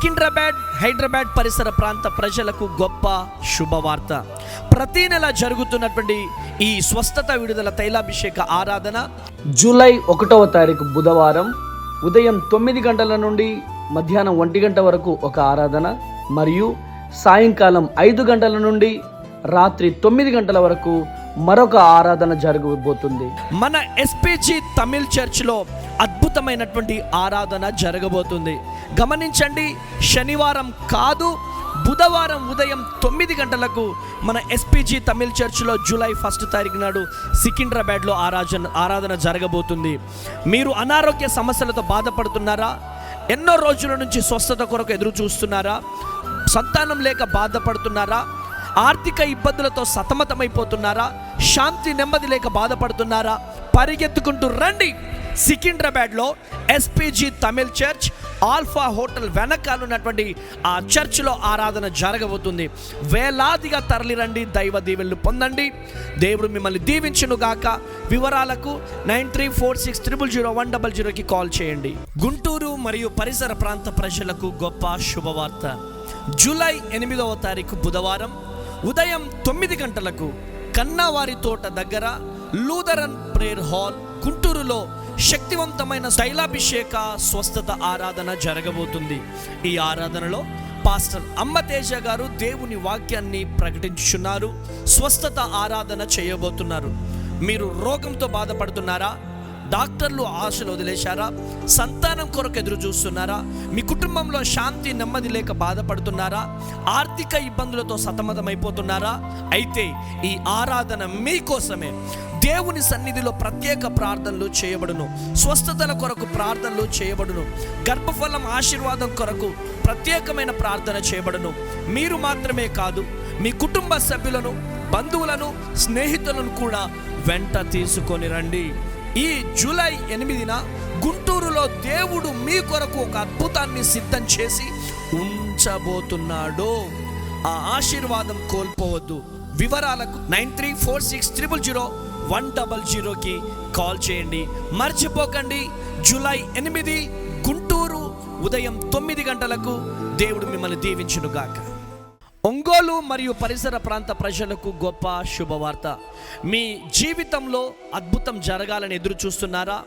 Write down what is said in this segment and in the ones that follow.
సికింద్రాబాద్, హైదరాబాద్ పరిసర ప్రాంత ప్రజలకు గొప్ప శుభవార్త. ప్రతి నెల జరుగుతున్నటువంటి ఈ స్వస్థత విడుదల తైలాభిషేక ఆరాధన జూలై 1వ తారీఖు బుధవారం ఉదయం 9 గంటల నుండి మధ్యాహ్నం 1 గంట వరకు ఒక ఆరాధన, మరియు సాయంకాలం 5 గంటల నుండి రాత్రి 9 గంటల వరకు మరొక ఆరాధన జరగబోతుంది. మన ఎస్పీజీ తమిళ్ చర్చ్లో అద్భుతమైనటువంటి ఆరాధన జరగబోతుంది. గమనించండి, శనివారం కాదు, బుధవారం ఉదయం 9 గంటలకు మన ఎస్పీజీ తమిళ్ చర్చ్లో జూలై 1 తారీఖు నాడు సికింద్రాబాద్లో ఆరాధన జరగబోతుంది. మీరు అనారోగ్య సమస్యలతో బాధపడుతున్నారా? ఎన్నో రోజుల నుంచి స్వస్థత కొరకు ఎదురు చూస్తున్నారా? సంతానం లేక బాధపడుతున్నారా? ఆర్థిక ఇబ్బందులతో సతమతమైపోతున్నారా? శాంతి నెమ్మది లేక బాధపడుతున్నారా? పరిగెత్తుకుంటూ రండి. సికింద్రాబాద్లో SPG Tamil church alpha hotel వెనకాల ఉన్నటువంటి ఆ చర్చ్లో ఆరాధన జరగబోతుంది. వేలాదిగా తరలిరండి, దైవ దీవెనలు పొందండి. దేవుడు మిమ్మల్ని దీవించును గాక. వివరాలకు 9346000100కి కాల్ చేయండి. గుంటూరు మరియు పరిసర ప్రాంత ప్రజలకు గొప్ప శుభవార్త. జూలై 8వ తారీఖు బుధవారం ఉదయం 9 గంటలకు కన్నావారి తోట దగ్గర లూథరన్ ప్రేయర్ హాల్ గుంటూరులో శక్తివంతమైన తైలాభిషేక స్వస్థత ఆరాధన జరగబోతుంది. ఈ ఆరాధనలో పాస్టర్ అమ్మతేజ గారు దేవుని వాక్యాన్ని ప్రకటించుచున్నారు. స్వస్థత ఆరాధన చేయబోతున్నారు. మీరు రోగంతో బాధపడుతున్నారా? డాక్టర్లు ఆశలు వదిలేశారా? సంతానం కొరకు ఎదురు చూస్తున్నారా? మీ కుటుంబంలో శాంతి నెమ్మది లేక బాధపడుతున్నారా? ఆర్థిక ఇబ్బందులతో సతమతమైపోతున్నారా? అయితే ఈ ఆరాధన మీకోసమే. దేవుని సన్నిధిలో ప్రత్యేక ప్రార్థనలు చేయబడును. స్వస్థతల కొరకు ప్రార్థనలు చేయబడును. గర్భఫలం ఆశీర్వాదం కొరకు ప్రత్యేకమైన ప్రార్థన చేయబడును. మీరు మాత్రమే కాదు, మీ కుటుంబ సభ్యులను, బంధువులను, స్నేహితులను కూడా వెంట తీసుకొని రండి. ఈ జూలై 8న గుంటూరులో దేవుడు మీ కొరకు ఒక అద్భుతాన్ని సిద్ధం చేసి ఉంచబోతున్నాడు. ఆ ఆశీర్వాదం కోల్పోవద్దు. వివరాలకు 9346000100కి కాల్ చేయండి. మర్చిపోకండి, జూలై 8 గుంటూరు ఉదయం 9 గంటలకు. దేవుడు మిమ్మల్ని దీవించునుగాక. ఒంగోలు మరియు పరిసర ప్రాంత ప్రజలకు గొప్ప శుభవార్త. మీ జీవితంలో అద్భుతం జరగాలని ఎదురు చూస్తున్నారా?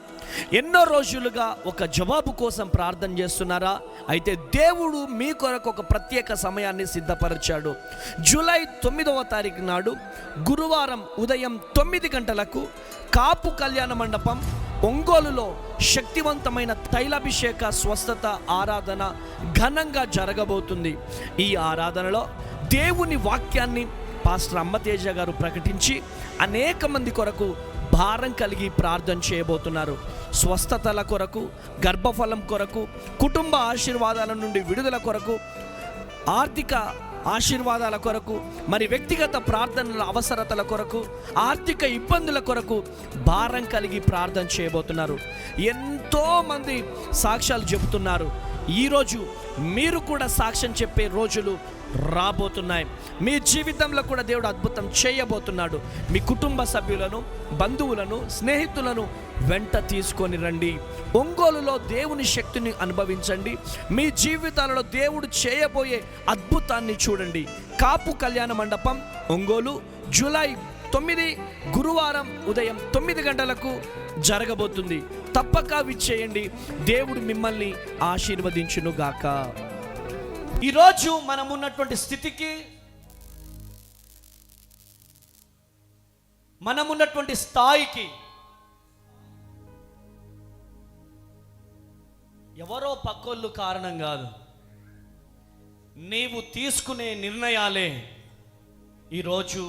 ఎన్నో రోజులుగా ఒక జవాబు కోసం ప్రార్థన చేస్తున్నారా? అయితే దేవుడు మీ కొరకు ఒక ప్రత్యేక సమయాన్ని సిద్ధపరిచాడు. జూలై 9వ తారీఖు నాడు గురువారం ఉదయం 9 గంటలకు కాపు కళ్యాణ మండపం ఒంగోలులో శక్తివంతమైన తైలాభిషేక స్వస్థత ఆరాధన ఘనంగా జరగబోతుంది. ఈ ఆరాధనలో దేవుని వాక్యాన్ని పాస్టర్ అమ్మతేజ గారు ప్రకటించి అనేక మంది కొరకు భారం కలిగి ప్రార్థన చేయబోతున్నారు. స్వస్థతల కొరకు, గర్భఫలం కొరకు, కుటుంబ ఆశీర్వాదాల నుండి విడుదల కొరకు, ఆర్థిక ఆశీర్వాదాల కొరకు, మరి వ్యక్తిగత ప్రార్థనల అవసరతల కొరకు, ఆర్థిక ఇబ్బందుల కొరకు భారం కలిగి ప్రార్థన చేయబోతున్నారు. ఎంతోమంది సాక్ష్యాలు చెబుతున్నారు. ఈరోజు మీరు కూడా సాక్ష్యం చెప్పే రోజులు రాబోతున్నాయి. మీ జీవితంలో కూడా దేవుడు అద్భుతం చేయబోతున్నాడు. మీ కుటుంబ సభ్యులను, బంధువులను, స్నేహితులను వెంట తీసుకొని రండి. ఒంగోలులో దేవుని శక్తిని అనుభవించండి. మీ జీవితాలలో దేవుడు చేయబోయే అద్భుతాన్ని చూడండి. కాపు కళ్యాణ మండపం ఒంగోలు జూలై 9 గురువారం ఉదయం 9 గంటలకు జరగబోతుంది. తప్పక విచ్చేయండి. దేవుడు మిమ్మల్ని ఆశీర్వదించునుగాక. ఈరోజు మనం ఉన్నటువంటి స్థితికి, మనమున్నటువంటి స్థాయికి ఎవరో పక్కోళ్ళు కారణం కాదు. నీవు తీసుకునే నిర్ణయాలే ఈరోజు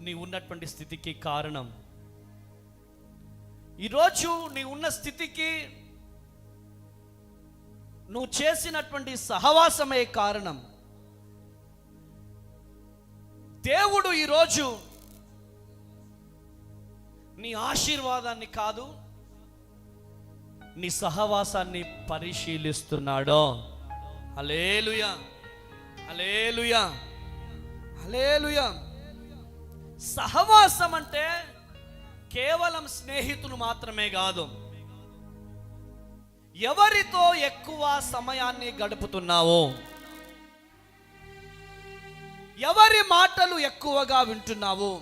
నీ ఉన్నటువంటి స్థితికి కారణం. ఈరోజు నీ ఉన్న స్థితికి నువ్వు చేసినటువంటి సహవాసమే కారణం. దేవుడు ఈరోజు నీ ఆశీర్వాదాన్ని కాదు, నీ సహవాసాన్ని పరిశీలిస్తున్నాడు. హల్లెలూయా, హల్లెలూయా, హల్లెలూయా. సహవాసం అంటే కేవలం స్నేహితులు మాత్రమే కాదు. ఎవరితో ఎక్కువ సమయాన్ని గడుపుతున్నావో, ఎవరి మాటలు ఎక్కువగా వింటున్నావో,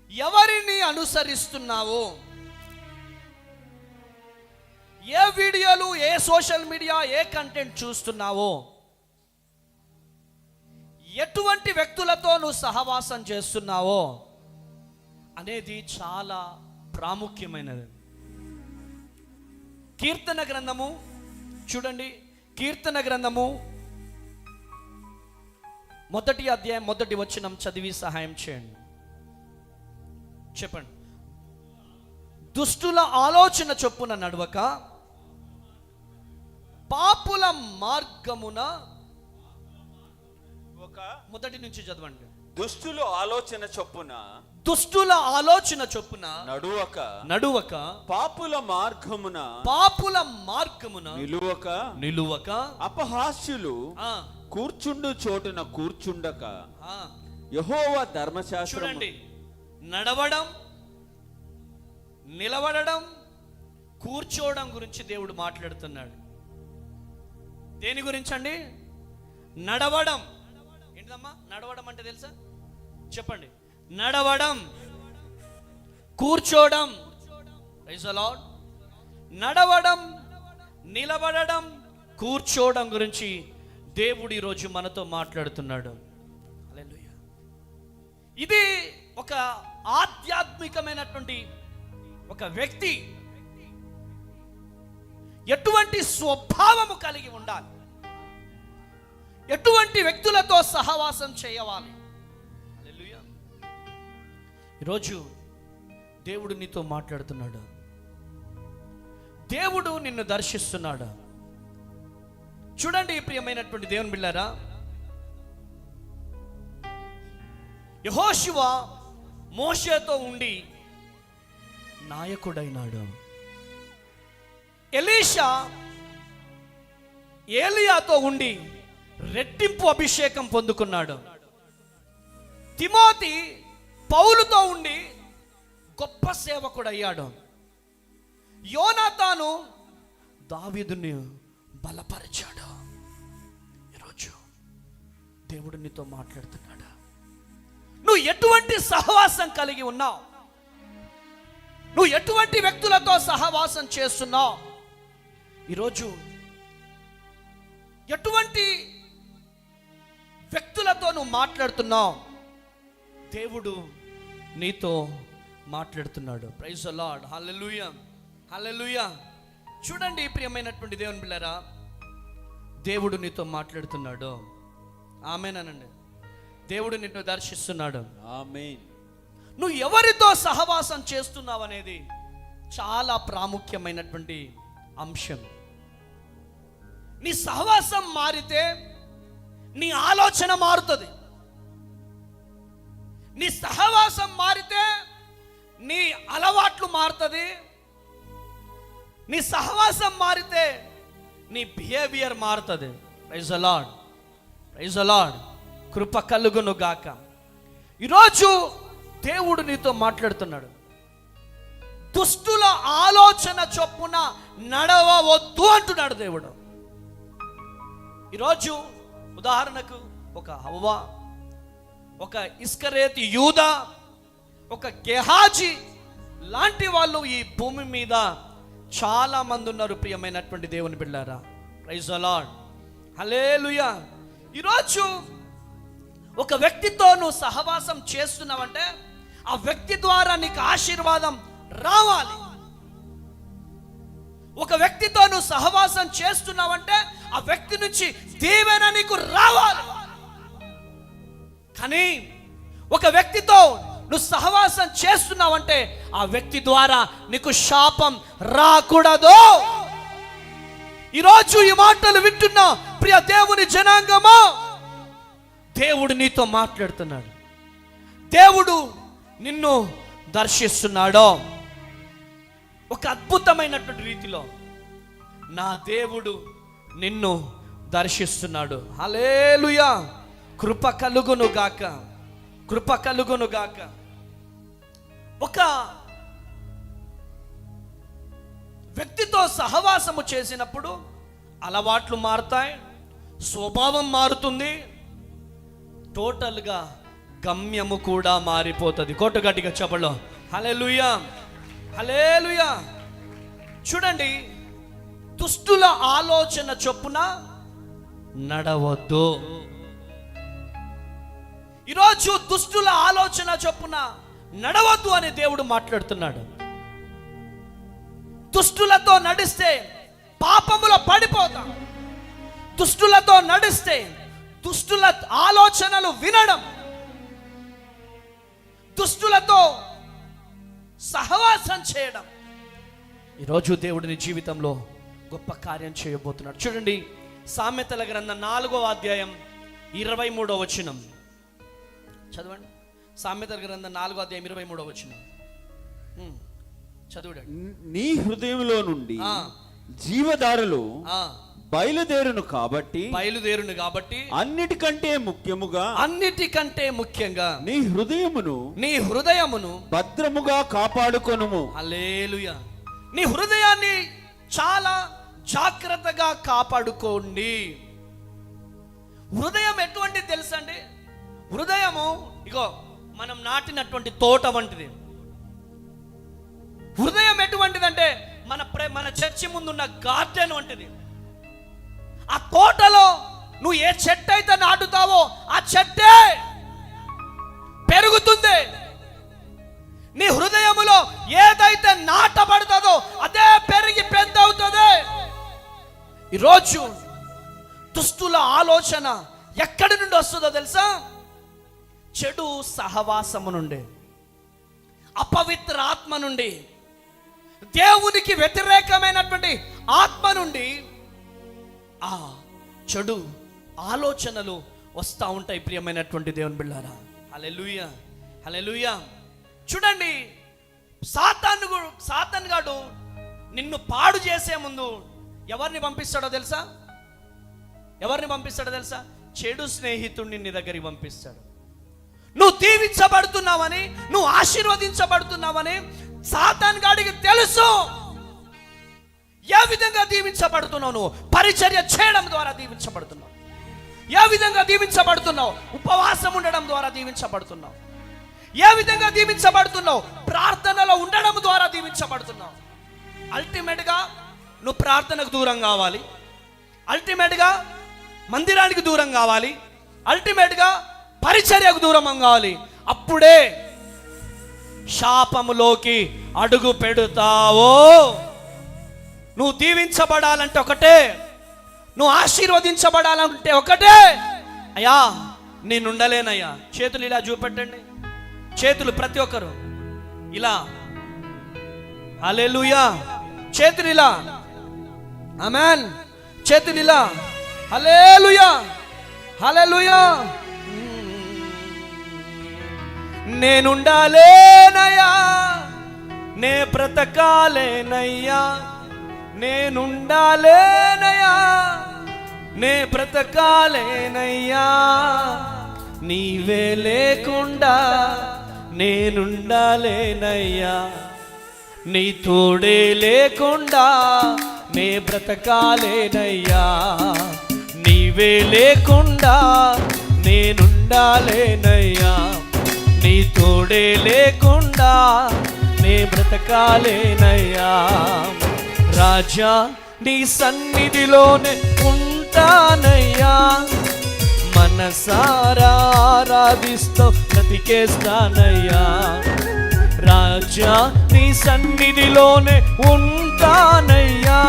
ఎవరిని అనుసరిస్తున్నావో, ఏ వీడియోలు, ఏ సోషల్ మీడియా, ఏ కంటెంట్ చూస్తున్నావో, ఎటువంటి వ్యక్తులతో నువ్వు సహవాసం చేస్తున్నావో అనేది చాలా ప్రాముఖ్యమైనది. కీర్తన గ్రంథము చూడండి, కీర్తన గ్రంథము 1వ అధ్యాయం 1వ వచనం చదివి సహాయం చేయండి. చెప్పండి. దుష్టుల ఆలోచన చొప్పున నడవక పాపుల మార్గమున, మొదటి నుంచి చదవండి. దుష్టుల ఆలోచన చొప్పున, దుష్టుల ఆలోచన చొప్పున నడువక పాపుల మార్గమున, నిలువక అపహాస్యులు కూర్చుండు చోటున కూర్చుండక యెహోవా ధర్మశాస్త్రం. చూడండి, నడవడం, నిలబడడం, కూర్చోవడం గురించి దేవుడు మాట్లాడుతున్నాడు. దేని గురించి అండి? నడవడం. ఏంటమ్మా నడవడం అంటే తెలుసా? చెప్పండి. నడవడం, కూర్చోవడం. Praise the Lord. నడవడం, నిలబడడం, కూర్చోవడం గురించి దేవుడు ఈరోజు మనతో మాట్లాడుతున్నాడు. హల్లెలూయా. ఇది ఒక ఆధ్యాత్మికమైనటువంటి ఒక వ్యక్తి ఎటువంటి స్వభావము కలిగి ఉండాలి, ఎటువంటి వ్యక్తులతో సహవాసం చేయవాలి. హల్లెలూయా. ఈరోజు దేవుడు నీతో మాట్లాడుతున్నాడు. దేవుడు నిన్ను దర్శిస్తున్నాడు. చూడండి ప్రియమైనటువంటి దేవుని బిడ్డలారా, యెహోషువ మోషేతో ఉండి నాయకుడైనాడు. ఎలీషా ఏలియాతో ఉండి రెట్టింపు అభిషేకం పొందుకున్నాడు. తిమోతి పౌలుతో ఉండి గొప్ప సేవకుడు అయ్యాడు. యోనాతాను దావీదుని బలపరిచాడు. ఈరోజు దేవుడు నీతో మాట్లాడుతున్నాడు. నువ్వు ఎటువంటి సహవాసం కలిగి ఉన్నావు, నువ్వు ఎటువంటి వ్యక్తులతో సహవాసం చేస్తున్నావు, ఈరోజు ఎటువంటి వ్యక్తులతో నువ్వు మాట్లాడుతున్నావు, దేవుడు నీతో మాట్లాడుతున్నాడు. Praise the Lord. Hallelujah, hallelujah. చూడండి ప్రియమైనటువంటి దేవుని బిడ్డలారా, దేవుడు నీతో మాట్లాడుతున్నాడు. ఆమేనండి. దేవుడు నిన్ను దర్శిస్తున్నాడు. ఆమేన్. నువ్వు ఎవరితో సహవాసం చేస్తున్నావు అనేది చాలా ప్రాముఖ్యమైనటువంటి అంశం. నీ సహవాసం మారితే నీ ఆలోచన మారుతుంది. నీ సహవాసం మారితే నీ అలవాట్లు మారుతుంది. నీ సహవాసం మారితే నీ బిహేవియర్ మారుతుంది. Praise the Lord, praise the Lord. కృప కలుగును గాక. ఈరోజు దేవుడు నీతో మాట్లాడుతున్నాడు. దుష్టుల ఆలోచన చొప్పున నడవవద్దు అంటున్నాడు దేవుడు. ఈరోజు ఉదాహరణకు ఒక హవ్వ, ఒక ఇస్కరేతు యూదా, ఒక గెహాజీ లాంటి వాళ్ళు ఈ భూమి మీద చాలా మంది ఉన్నారు. ప్రియమైనటువంటి దేవుని బిడ్డలారా, ప్రైజ్ ది లార్డ్, హల్లెలూయా. ఈరోజు ఒక వ్యక్తితో నువ్వు సహవాసం చేస్తున్నావంటే ఆ వ్యక్తి ద్వారా నీకు ఆశీర్వాదం రావాలి. ఒక వ్యక్తితో నువ్వు సహవాసం చేస్తున్నావంటే ఆ వ్యక్తి నుంచి దీవెన నీకు రావాలి. కానీ ఒక వ్యక్తితో నువ్వు సహవాసం చేస్తున్నావంటే ఆ వ్యక్తి ద్వారా నీకు శాపం రాకూడదు. ఈరోజు ఈ మాటలు వింటున్న ప్రియ దేవుని జనాంగమా, దేవుడు నీతో మాట్లాడుతున్నాడు. దేవుడు నిన్ను దర్శిస్తున్నాడు ఒక అద్భుతమైనటువంటి రీతిలో. నా దేవుడు నిన్ను దర్శిస్తున్నాడు. హల్లెలూయా. కృప కలుగును గాక, కృప కలుగును గాక. ఒక వ్యక్తితో సహవాసము చేసినప్పుడు అలవాట్లు మారుతాయి, స్వభావం మారుతుంది, టోటల్గా గమ్యము కూడా మారిపోతుంది. కొట్టు గట్టిగా చెప్పలో హల్లెలూయా, హల్లెలూయా. చూడండి, దుష్టుల ఆలోచన చొప్పున నడవద్దు. ఈరోజు దుష్టుల ఆలోచన చొప్పున నడవద్దు అని దేవుడు మాట్లాడుతున్నాడు. దుష్టులతో నడిస్తే పాపములో పడిపోతాం. దుష్టులతో నడిస్తే దుష్టుల ఆలోచనలు వినడం, దుష్టులతో సహవాసం చేయడం, ఈరోజు దేవుడిని జీవితంలో గొప్ప కార్యం చేయబోతున్నాడు. చూడండి, సామెతల గ్రంథం 4వ అధ్యాయం 23వ వచనం చదవండి. సామెతల గ్రంథం 4వ అధ్యాయం 23వ వచనం చదవండి. నీ హృదయంలో నుండి జీవధారలు బయలుదేరును కాబట్టి అన్నిటికంటే ముఖ్యముగా నీ హృదయమును భద్రముగా కాపాడుకొనుము. హల్లెలూయా. నీ హృదయాన్ని చాలా జాగ్రత్తగా కాపాడుకోండి. హృదయం ఎటువంటిది తెలుసండి? హృదయము ఇగో మనం నాటినటువంటి తోట వంటిది. హృదయం ఎటువంటిదంటే మన చర్చి ముందున్న గార్డెన్ వంటిది. ఆ తోటలో నువ్వు ఏ చెట్టు అయితే నాటుతావో ఆ చెట్టే పెరుగుతుంది. నీ హృదయములో ఏదైతే నాటబడుతుందో అదే పెరిగి పెద్దవుతుంది. ఈరోజు దుష్టుల ఆలోచన ఎక్కడి నుండి వస్తుందో తెలుసా? చెడు సహవాసము నుండి, అపవిత్ర ఆత్మ నుండి, దేవునికి వ్యతిరేకమైనటువంటి ఆత్మ నుండి ఆ చెడు ఆలోచనలు వస్తూ ఉంటాయి. ప్రియమైనటువంటి దేవుని బిడ్డలారా, హల్లెలూయా, హల్లెలూయా. చూడండి, సాతాను గాడు నిన్ను పాడు చేసే ముందు ఎవరిని పంపిస్తాడో తెలుసా? చెడు స్నేహితుడిని నీ దగ్గరికి పంపిస్తాడు. నువ్వు దీవించబడుతున్నావని, నువ్వు ఆశీర్వదించబడుతున్నావని సాతాను గాడికి తెలుసు. ఏ విధంగా దీవించబడుతున్నావు? నువ్వు పరిచర్య చేయడం ద్వారా దీవించబడుతున్నావు. ఏ విధంగా దీవించబడుతున్నావు? ఉపవాసం ఉండడం ద్వారా దీవించబడుతున్నావు. ఏ విధంగా దీవించబడుతున్నావు? ప్రార్థనలో ఉండడం ద్వారా దీవించబడుతున్నావు. అల్టిమేట్గా నువ్వు ప్రార్థనకు దూరం కావాలి, అల్టిమేట్గా మందిరానికి దూరం కావాలి, అల్టిమేట్గా పరిచర్యకు దూరం కావాలి. అప్పుడే శాపములోకి అడుగు పెడతావో. నువ్వు దీవించబడాలంటే ఒకటే, నువ్వు ఆశీర్వదించబడాలంటే ఒకటే. అయ్యా నేనుండలేనయ్యా. చేతులు ఇలా చూపెట్టండి, చేతులు ప్రతి ఒక్కరు ఇలా, హల్లెలూయా. చేతులు ఇలా, ఆమేన్. చేతులు ఇలా, హల్లెలూయా, హల్లెలూయా. నేనుండాలేనయ్యా, నే బ్రతకాలేనయ్యా, నేనుండాలేనయ్యా, నే బ్రతకాలేనయ్యా, నీవే లేకుండా నేనుండాలేనయ్యా, నీ తోడే లేకుండా నే బ్రతకాలేనయ్యా, నీవే లేకుండా నేనుండాలేనయ్యా, నీ తోడే లేకుండా నే బ్రతకాలేనయ్యా. రాజా నీ సన్నిధిలోనే ఉంటానయ్యా, మనసారా ఆరాధిస్తూ బ్రతికేస్తానయ్యా. రాజా నీ సన్నిధిలోనే ఉంటానయ్యా,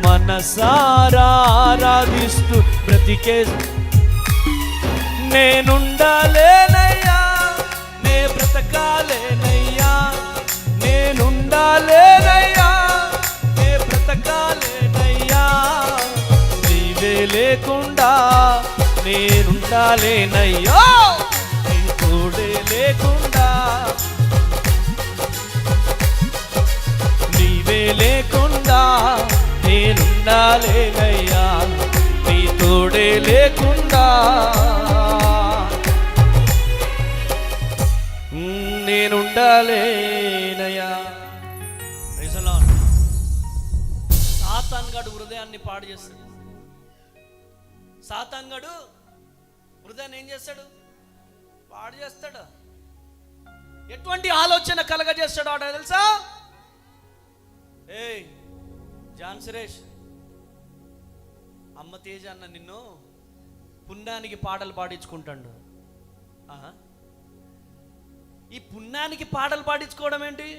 మనసారా ఆరాధిస్తూ నేనుండాలేనయ్యా, నే బ్రతకాలేనయ్యా, నేనుండాలేనయ్యా, నే బ్రతకాలేనయ్యా, నీవే లేకుండా నేనుండాలేనయ్యా, నీ తోడే లేకుండా, నీవే లేకుండా నేనుండాలేనయ్యా, నీ తోడే లేకుండా నేనుండాలేనయ్యా. Praise the Lord. సాతాన్గాడు హృదయాన్ని పాడు చేస్తాడు. సాతాన్గాడు హృదయాన్ని ఏం చేస్తాడు? పాడు చేస్తాడు. ఎటువంటి ఆలోచన కలగజేస్తాడు ఆడ తెలుసా? ఏయ్ జాన్ సురేష్, అమ్మ తేజ అన్న నిన్ను పుణ్యానికి పాటలు పాడించుకుంటాడు. ఈ పుణ్యానికి పాటలు పాడించుకోవడం ఏంటి?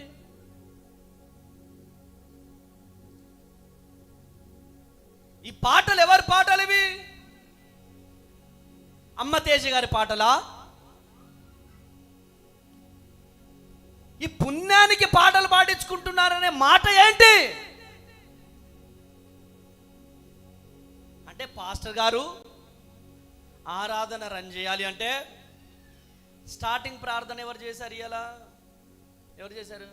ఈ పాటలు ఎవరి పాటలు ఇవి? అమ్మ తేజ గారి పాటలా? ఈ పుణ్యానికి పాటలు పాడించుకుంటున్నారనే మాట ఏంటి? అంటే పాస్టర్ గారు ఆరాధన రన్ చేయాలి అంటే స్టార్టింగ్ ప్రార్థన ఎవరు చేశారు? ఇయ్యాల ఎవరు చేశారు?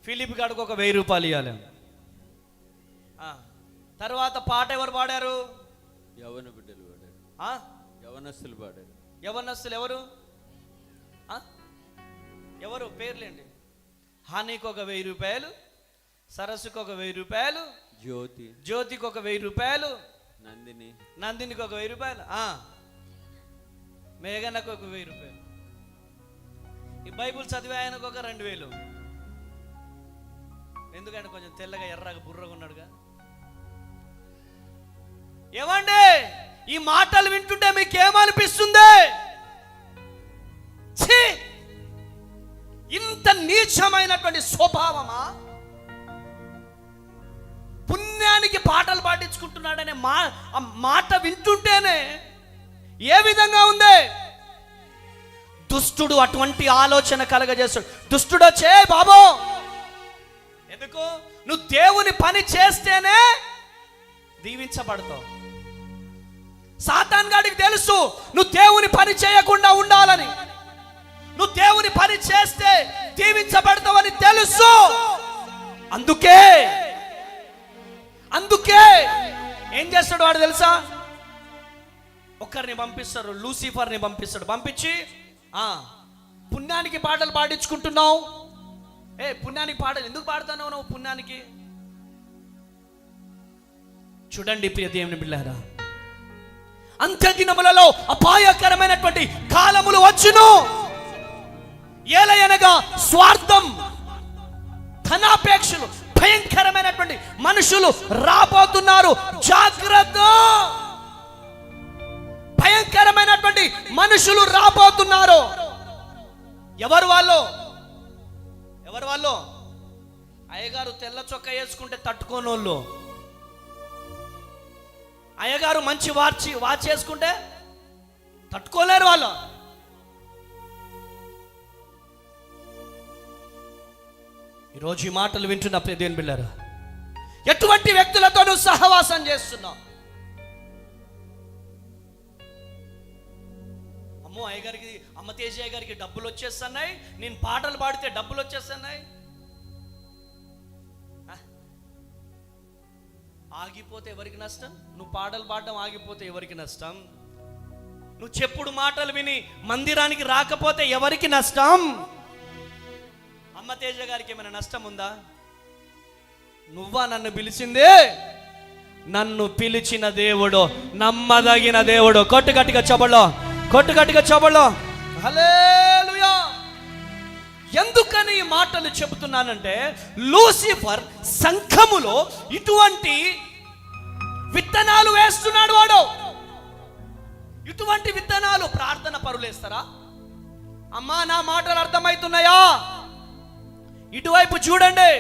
ఫిలిప్ గారికి ఒక 1000 రూపాయలు ఇవ్వాలి. తర్వాత పాట ఎవరు పాడారు? యవన బిడ్డలు పాడారు. యవనస్తులు పాడారు. యవనస్తులు ఎవరు? ఎవరు పేర్లేండి? హానికి ఒక 1000 రూపాయలు, సరస్సుకు ఒక 1000 రూపాయలు, జ్యోతికి ఒక 1000 రూపాయలు, నందినికి ఒక 1000 రూపాయలు, మేఘనకు ఒక 1000 రూపాయలు, ఈ బైబుల్ చదివే ఆయనకు ఒక 2000. ఎందుకంటే కొంచెం తెల్లగా ఎర్రగా బుర్రగా ఉన్నాడుగా. ఏమండి ఈ మాటలు వింటుంటే మీకేమనిపిస్తుంది? ఇంత నీచమైనటువంటి స్వభావమా? పుణ్యానికి పాటలు పాటించుకుంటున్నాడనే మాట వింటుంటేనే ఏ విధంగా ఉంది? దుష్టుడు అటువంటి ఆలోచన కలగజేస్తాడు. దుష్టుడు వచ్చే బాబో, ఎందుకు? నువ్వు దేవుని పని చేస్తేనే దీవించబడతావు. సాతాన్ గాడికి తెలుసు నువ్వు దేవుని పని చేయకుండా ఉండాలని. నువ్వు దేవుని పని చేస్తే దీవించబడతావని తెలుసు. అందుకే ఏం చేస్తాడు వాడు తెలుసా? ఒకరిని పంపిస్తారు, లూసిఫర్ని పంపిస్తాడు. పంపించి పుణ్యానికి పాటలు పాడించుకుంటున్నావు. పుణ్యానికి పాటలు ఎందుకు పాడుతున్నావు నువ్వు? పుణ్యానికి చూడండి ప్రియ దేవుని బిడ్డలారా, అంత్యదినములలో అపాయకరమైనటువంటి కాలములు వచ్చును. ఏలయనగా స్వార్థం, ధనాపేక్షలు, భయంకరమైనటువంటి మనుషులు రాబోతున్నారు. జాగ్రత్త! భయంకరమైనటువంటి మనుషులు రాబోతున్నారు. ఎవరు వాళ్ళు? అయ్యగారు తెల్ల చొక్కా వేసుకుంటే తట్టుకోనోళ్ళు, అయ్యగారు మంచి వాచ్ వేసుకుంటే తట్టుకోలేరు వాళ్ళు. ఈరోజు ఈ మాటలు వింటున్న ప్రియ దేవుని బిడ్డలారా, ఎటువంటి వ్యక్తులతో నువ్వు సహవాసం చేస్తున్నావు? అమ్మో అయ్యగారికి, అమ్మ తేజయ్య గారికి డబ్బులు వచ్చేస్తున్నాయి, నేను పాటలు పాడితే డబ్బులు వచ్చేస్తున్నాయి. ఆగిపోతే ఎవరికి నష్టం? నువ్వు పాటలు పాడడం ఆగిపోతే ఎవరికి నష్టం? నువ్వు చెప్పుడు మాటలు విని మందిరానికి రాకపోతే ఎవరికి నష్టం? అమ్మ తేజ గారికి ఏమైనా నష్టం ఉందా? నువ్వా నన్ను పిలిచింది? నన్ను పిలిచిన దేవుడు నమ్మదగిన దేవుడు. కొట్టుగట్టిగా చెప్పలో హల్లెలూయా. ఎందుకని ఈ మాటలు చెబుతున్నానంటే, లూసిఫర్ సంఘములో ఇటువంటి విత్తనాలు వేస్తున్నాడు వాడు. ఇటువంటి విత్తనాలు ప్రార్థన పరులేస్తారా? అమ్మా నా మాటలు అర్థమవుతున్నాయా? ఇటువైపు చూడండి.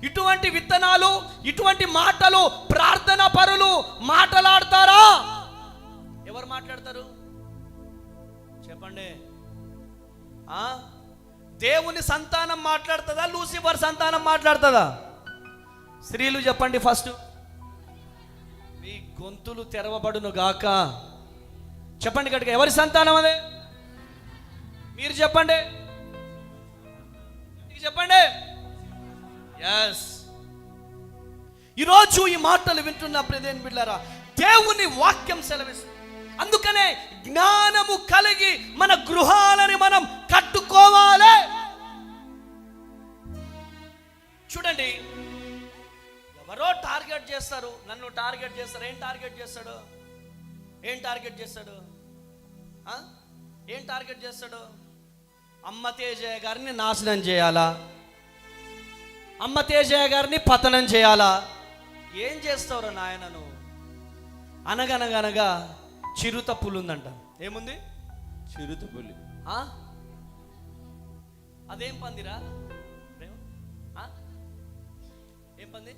ఇటువంటి విత్తనాలు, ఇటువంటి మాటలు ప్రార్థన పరులు మాట్లాడతారా? ఎవరు మాట్లాడతారు చెప్పండి? దేవుని సంతానం మాట్లాడుతుందా? లూసిఫర్ సంతానం మాట్లాడుతుందా? స్త్రీలు చెప్పండి ఫస్ట్. మీ గొంతులు తెరవబడును గాక. చెప్పండి గట్టిగా, ఎవరి సంతానం అదే? మీరు చెప్పండి. ఎస్. ఈరోజు ఈ మాటలు వింటున్న ప్రియదేవుని బిడ్డలారా, దేవుని వాక్యం సెలవిస్తుంది. అందుకనే జ్ఞానము కలిగి మన గృహాలని మనం కట్టుకోవాలి. చూడండి, మరో టార్గెట్ చేస్తారు, నన్ను టార్గెట్ చేస్తారు. ఏం టార్గెట్ చేస్తాడు? ఏం టార్గెట్ చేస్తాడు? ఏం టార్గెట్ చేస్తాడు? అమ్మ తేజయ్య గారిని నాశనం చేయాలా, అమ్మ తేజయ్య గారిని పతనం చేయాలా? ఏం చేస్తావురా నాయన నువ్వు? అనగనగనగా చిరుత పులి ఉందంట. ఏముంది? చిరుత పులి. అదేం పందిరా? ఏం పంది?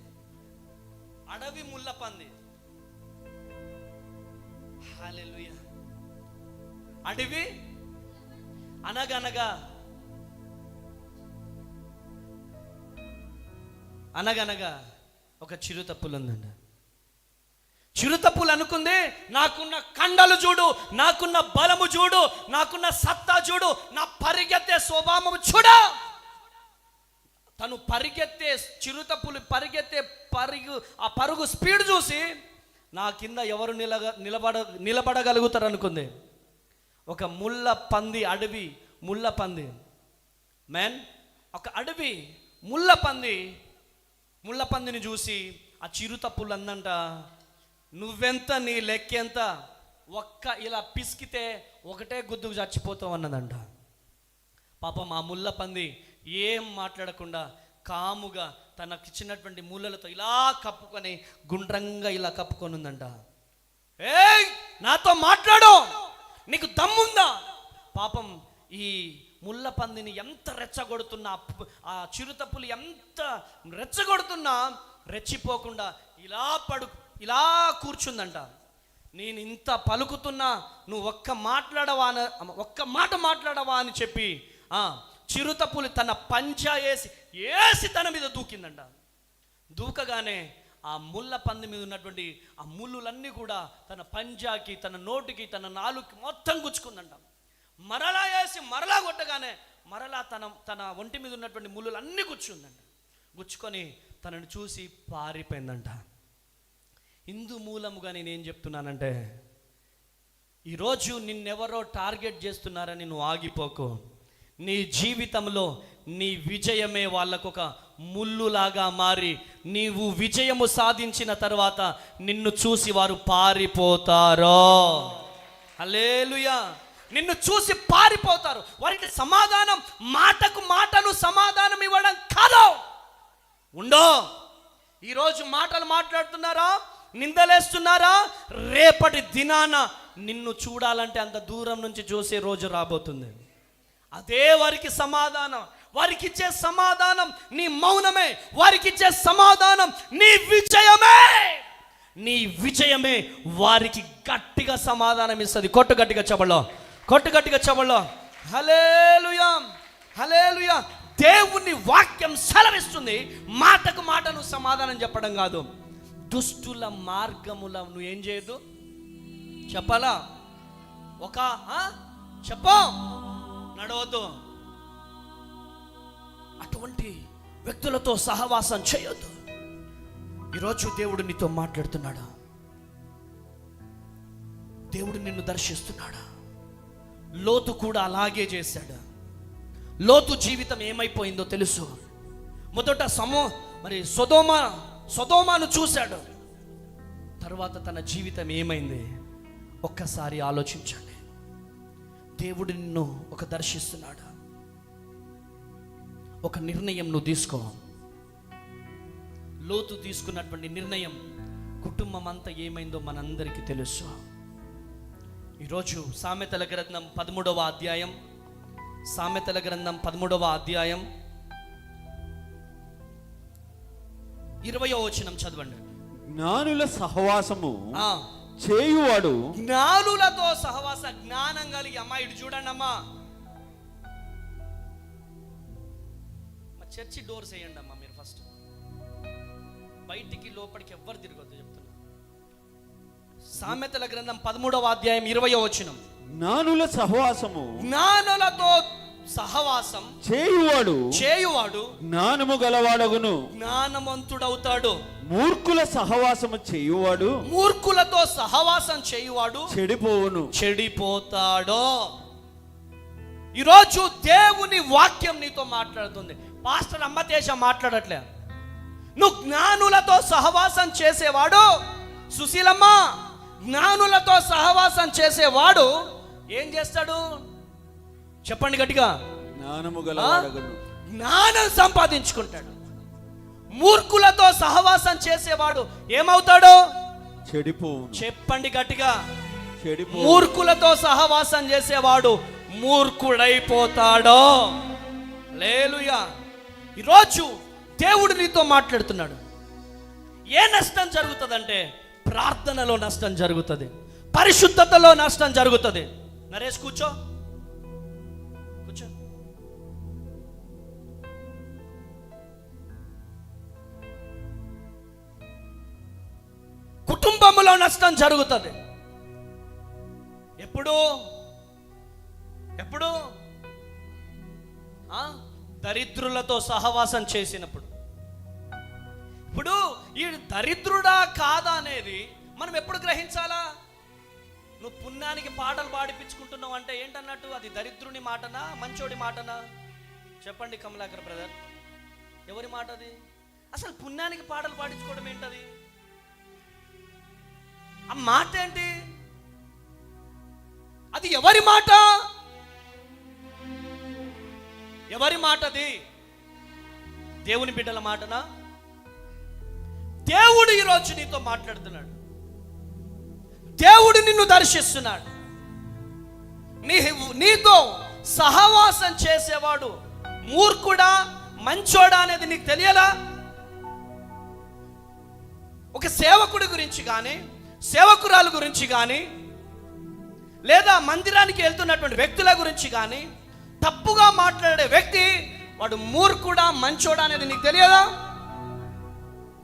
అడవి ముళ్ళ పంది. హల్లెలూయా. అడవి అనగనగా ఒక చిరుత పులి ఉందంట. చిరుత పులి అనుకుంది, నాకున్న కండలు చూడు, నాకున్న బలము చూడు, నాకున్న సత్తా చూడు, నా పరిగెత్తే స్వభావము చూడు. తను పరిగెత్తే చిరుత పులి పరిగెత్తే ఆ పరుగు స్పీడ్ చూసి నా కింద ఎవరు నిలబడగలుగుతారు అనుకుంది. ఒక ముళ్ళ పంది, అడవి ముళ్ళ పంది మ్యాన్, ఒక అడవి ముళ్ళ పందిని చూసి ఆ చిరుత పులి అందంట, నువ్వెంత, నీ లెక్కెంత, ఒక్క ఇలా పిసికితే ఒకటే గుద్దుకు చచ్చిపోతావు అన్నదంట. పాపం ఆ ముళ్ళ పంది ఏం మాట్లాడకుండా కాముగా తనకిచ్చినటువంటి ముళ్ళలతో ఇలా కప్పుకొని గుండ్రంగా ఇలా కప్పుకొని ఉందంట. ఏయ్, నాతో మాట్లాడు, నీకు దమ్ముందా? పాపం ఈ ముళ్ళ పందిని ఎంత రెచ్చగొడుతున్నా, ఆ చిరుత పులి ఎంత రెచ్చగొడుతున్నా రెచ్చిపోకుండా ఇలా కూర్చుందంట. నేను ఇంత పలుకుతున్నా నువ్వు ఒక్క మాట మాట్లాడవా అని చెప్పి చిరుత పులి తన పంజా వేసి తన మీద దూకిందంట. దూకగానే ఆ ముళ్ళ పంది మీద ఉన్నటువంటి ఆ ముళ్ళులన్నీ కూడా తన పంజాకి, తన నోటికి, తన నాలుగుకి మొత్తం గుచ్చుకుందంట. మరలా కొట్టగానే మరలా తన ఒంటి మీద ఉన్నటువంటి ముళ్ళులన్నీ గుచ్చుందంట. గుచ్చుకొని తనను చూసి పారిపోయిందంట. ఇందు మూలముగా నేనేం చెప్తున్నానంటే, ఈరోజు నిన్నెవరో టార్గెట్ చేస్తున్నారని నువ్వు ఆగిపోకు. నీ జీవితంలో నీ విజయమే వాళ్ళకు ఒక ముళ్ళులాగా మారి, నీవు విజయము సాధించిన తర్వాత నిన్ను చూసి వారు పారిపోతారో. హల్లెలూయా. నిన్ను చూసి పారిపోతారు. వారికి సమాధానం మాటను సమాధానం ఇవ్వడం కాదు. ఉండో, ఈరోజు మాటలు మాట్లాడుతున్నారా, నిందలేస్తున్నారా, రేపటి దినాన నిన్ను చూడాలంటే అంత దూరం నుంచి చూసే రోజు రాబోతుంది. అదే వారికి సమాధానం. వారికి ఇచ్చే సమాధానం నీ మౌనమే. వారికి ఇచ్చే సమాధానం నీ విజయమే. నీ విజయమే వారికి గట్టిగా సమాధానం ఇస్తుంది. కొట్టు గట్టిగా చెబులో. హల్లెలూయా, హల్లెలూయా. దేవుని వాక్యం సెలవిస్తుంది, మాటను సమాధానం చెప్పడం కాదు. దుష్టుల మార్గముల నువ్వు ఏం చేయదు చెప్పాలా? చెప్పు, నడవద్దు. అటువంటి వ్యక్తులతో సహవాసం చేయొద్దు. ఈరోజు దేవుడు నీతో మాట్లాడుతున్నాడు. దేవుడు నిన్ను దర్శిస్తున్నాడు. లోతు కూడా అలాగే చేశాడు. లోతు జీవితం ఏమైపోయిందో తెలుసు. మొదట సొదొమను చూశాడు. తర్వాత తన జీవితం ఏమైంది ఒక్కసారి ఆలోచించండి. దేవుడు నిన్ను దర్శిస్తున్నాడు. ఒక నిర్ణయం నువ్వు తీసుకో. లోతు తీసుకున్నటువంటి నిర్ణయం కుటుంబం అంతా ఏమైందో మనందరికీ తెలుసు. ఈరోజు సామెతల గ్రంథం 13వ అధ్యాయం 20వ వచనం చదవండి. జ్ఞానుల సహవాసము చేయువాడు. జ్ఞానులతో జ్ఞానం కలిగి, అమ్మా ఇటు చూడండి అమ్మా, మా చర్చి డోర్స్ వేయండి అమ్మా. మీరు ఫస్ట్ బయటికి లోపలికి ఎవ్వరు తిరగొద్దు చెప్తున్నా. సామెతల గ్రంథం 13వ అధ్యాయం 20వ వచనం. జ్ఞానులతో సహవాసం చేయువాడు జ్ఞానము గలవాడగును, జ్ఞానవంతుడవుతాడు. మూర్ఖులతో సహవాసం చేయువాడు చెడిపోతాడు. ఈరోజు దేవుని వాక్యం నీతో మాట్లాడుతుంది. పాస్టర్ అమ్మతేజ మాట్లాడట్లే. నువ్వు జ్ఞానులతో సహవాసం చేసేవాడు, సుశీలమ్మ, జ్ఞానులతో సహవాసం చేసేవాడు ఏం చేస్తాడు? చెప్పండి గట్టిగా. జ్ఞానము గలవాడగును. జ్ఞానం సంపాదించుకుంటాడు. మూర్ఖులతో సహవాసం చేసేవాడు ఏమవుతాడు? చెడిపోవును. చెప్పండి గట్టిగా. చెడిపో. మూర్ఖులతో సహవాసం చేసేవాడు మూర్ఖుడైపోతాడో. హల్లెలూయా. ఈరోజు దేవుడు నీతో మాట్లాడుతున్నాడు. ఏ నష్టం జరుగుతుందంటే ప్రార్థనలో నష్టం జరుగుతుంది, పరిశుద్ధతలో నష్టం జరుగుతుంది. నరేష్ కూర్చో, కూర్చో. కుటుంబంలో నష్టం జరుగుతుంది. ఎప్పుడు ఎప్పుడు దరిద్రులతో సహవాసం చేసినప్పుడు. ఇప్పుడు ఈ దరిద్రుడా కాదా అనేది మనం ఎప్పుడు గ్రహించాలా? నువ్వు పుణ్యానికి పాటలు పాడిపించుకుంటున్నావు అంటే ఏంటన్నట్టు? అది దరిద్రుని మాటనా మంచోడి మాటనా? చెప్పండి కమలాకర్ బ్రదర్, ఎవరి మాట అది? అసలు పుణ్యానికి పాటలు పాడించుకోవడం ఏంటది? ఆ మాట ఏంటి? అది ఎవరి మాట? ఎవరి మాట అది? దేవుని బిడ్డల మాటనా? దేవుడు ఈరోజు నీతో మాట్లాడుతున్నాడు. దేవుడు నిన్ను దర్శిస్తున్నాడు. నీతో సహవాసం చేసేవాడు మూర్ఖుడా మంచోడా అనేది నీకు తెలియలా? ఒక సేవకుడి గురించి కానీ సేవకురాలు గురించి కానీ లేదా మందిరానికి వెళ్తున్నటువంటి వ్యక్తుల గురించి కానీ తప్పుగా మాట్లాడే వ్యక్తి వాడు మూర్ఖుడా మంచోడా అనేది నీకు తెలియదా?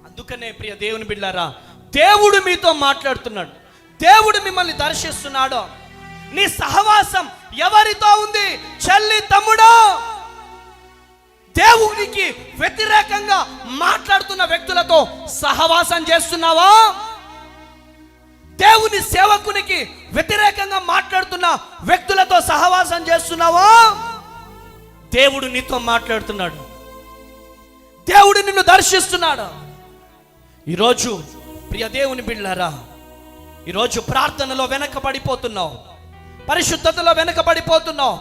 అందుకనే ప్రియ దేవుని బిడ్డలారా, దేవుడు మీతో మాట్లాడుతున్నాడు. దేవుడు మిమ్మల్ని దర్శిస్తున్నాడు. నీ సహవాసం ఎవరితో ఉంది? చెల్లి తమ్ముడు, దేవునికి వ్యతిరేకంగా మాట్లాడుతున్న వ్యక్తులతో సహవాసం చేస్తున్నావా? దేవుని సేవకునికి వ్యతిరేకంగా మాట్లాడుతున్న వ్యక్తులతో సహవాసం చేస్తున్నావా? దేవుడు నీతో మాట్లాడుతున్నాడు. దేవుడు నిన్ను దర్శిస్తున్నాడు. ఈరోజు ప్రియ దేవుని బిడ్డలారా, ఈరోజు ప్రార్థనలో వెనకబడిపోతున్నావు, పరిశుద్ధతలో వెనకబడిపోతున్నావు,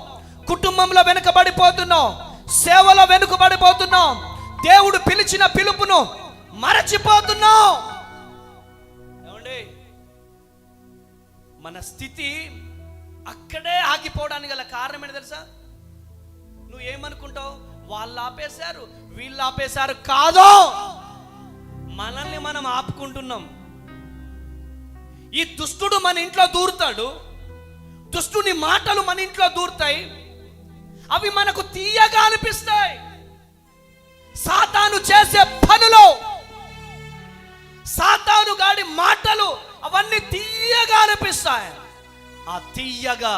కుటుంబంలో వెనకబడిపోతున్నావు, సేవలో వెనుకబడిపోతున్నావు, దేవుడు పిలిచిన పిలుపును మరచిపోతున్నావు. ఏమండి, మన స్థితి అక్కడే ఆగిపోవడానికి గల కారణం ఏంటి తెలుసా? నువ్వు ఏమనుకుంటావు? వాళ్ళు ఆపేశారు, వీళ్ళు ఆపేశారు. కాదు, మనల్ని మనం ఆపుకుంటున్నాం. ఈ దుష్టుడు మన ఇంట్లో దూరుతాడు, దుష్టుని మాటలు మన ఇంట్లో దూరుతాయి, అవి మనకు తీయగా అనిపిస్తాయి. సాతాను చేసే పనులు, సాతాను గాడి మాటలు అవన్నీ తీయగా అనిపిస్తాయి. ఆ తీయగా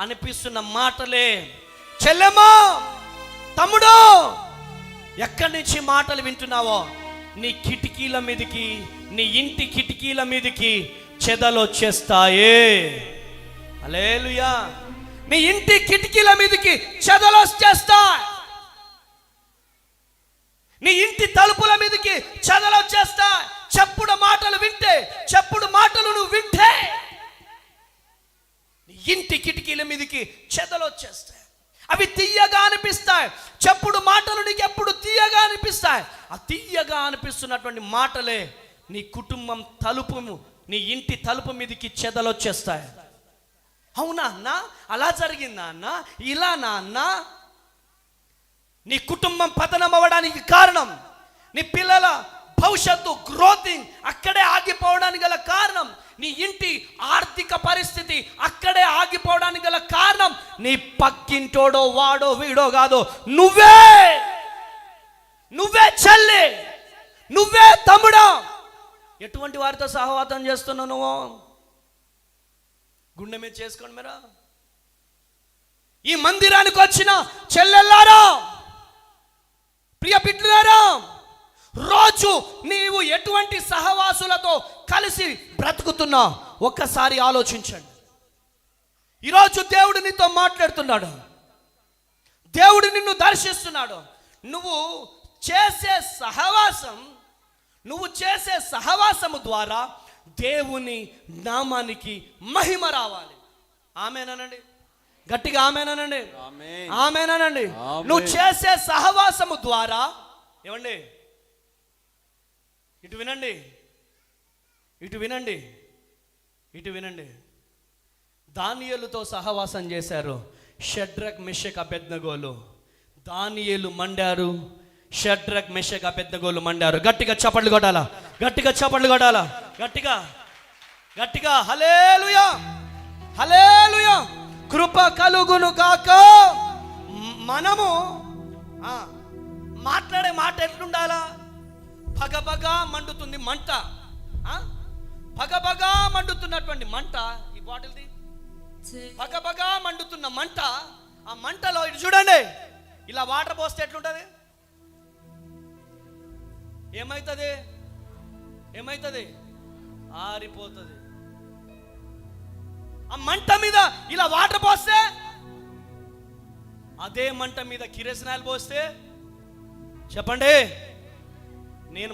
అనిపిస్తున్న మాటలే చెల్లెమ్మా తమ్ముడు ఎక్కడి నుంచి మాటలు వింటున్నావో నీ కిటికీల మీదకి, నీ ఇంటి కిటికీల మీదకి చెదలు వచ్చేస్తాయి. హల్లెలూయా. నీ ఇంటి కిటికీల మీదకి చెదలు వచ్చేస్తాయి. నీ ఇంటి తలుపుల మీదకి చెదలు వచ్చేస్తాయి. చెప్పుడు మాటలు వింటే, చెప్పుడు మాటలు నువ్వు వింటే నీ ఇంటి కిటికీల మీదకి చెదలు వచ్చేస్తాయి. అవి తీయగా అనిపిస్తాయి. చెప్పుడు మాటలు నీకు ఎప్పుడు తీయగా అనిపిస్తాయి. ఆ తీయగా అనిపిస్తున్నటువంటి మాటలే నీ కుటుంబం తలుపు, నీ ఇంటి తలుపు మీదకి చెదలు వచ్చేస్తాయి. అవునా అన్న, అలా జరిగిందా అన్న, ఇలా నా అన్న? నీ కుటుంబం పతనం అవ్వడానికి కారణం, నీ పిల్లల భవిష్యత్తు గ్రోతింగ్ అక్కడే ఆగిపోవడానికి గల కారణం, నీ ఇంటి ఆర్థిక పరిస్థితి అక్కడే ఆగిపోవడానికి గల కారణం నీ పక్కింటోడో వాడో వీడో కాదో, నువ్వే. నువ్వే చెల్లి, నువ్వే తమ్ముడా. ఎటువంటి వారితో సహవాసం చేస్తున్నావు నువ్వు? గుండె మీద చేసుకోండి మీరా. ఈ మందిరానికి వచ్చిన చెల్లెల్లారా, ప్రియ బిడ్డలారా, రోజు నీవు ఎటువంటి సహవాసులతో కలిసి బ్రతుకుతున్నా ఒక్కసారి ఆలోచించండి. ఈరోజు దేవుడు నీతో మాట్లాడుతున్నాడు, దేవుడు నిన్ను దర్శిస్తున్నాడు. నువ్వు చేసే సహవాసం నువ్వు చేసే సహవాసము ద్వారా దేవుని నామానికి మహిమ రావాలి. ఆమేనండి, గట్టిగా ఆమేనండి, ఆమేన్. ఆమేనండి. ఆమేన్. నువ్వు చేసే సహవాసము ద్వారా ఏమండి, ఇటు వినండి, ఇటు వినండి, ఇటు వినండి. దానియేలుతో సహవాసం చేశారు షడ్రక్ మెషక్ అబేద్నెగోలు. దానియేలు మండారు, షడ్రక్ మెషక్ అబేద్నెగోలు మండారు. గట్టిగా చప్పట్లు కొట్టాలా, గట్టిగా చప్పట్లు కొట్టాలా, గట్టిగా గట్టిగా. హల్లెలూయా, హల్లెలూయా. కృప కలుగును కాక. మనము మాట్లాడే మాట ఎట్లుండాలా? పగపగా మండుతుంది మంట, పగపగా మండుతున్నటువంటి మంట. ఈ బాటిల్ది పగపగా మండుతున్న మంట. ఆ మంటలో ఇటు చూడండి, ఇలా వాటర్ పోస్తే ఎట్లుంటది? ఏమైతుంది? ఏమైతుంది? ఆరిపోతుంది. ఆ మంట మీద ఇలా వాటర్ పోస్తే, అదే మంట మీద కిరసనాయలు పోస్తే, చెప్పండి, నేను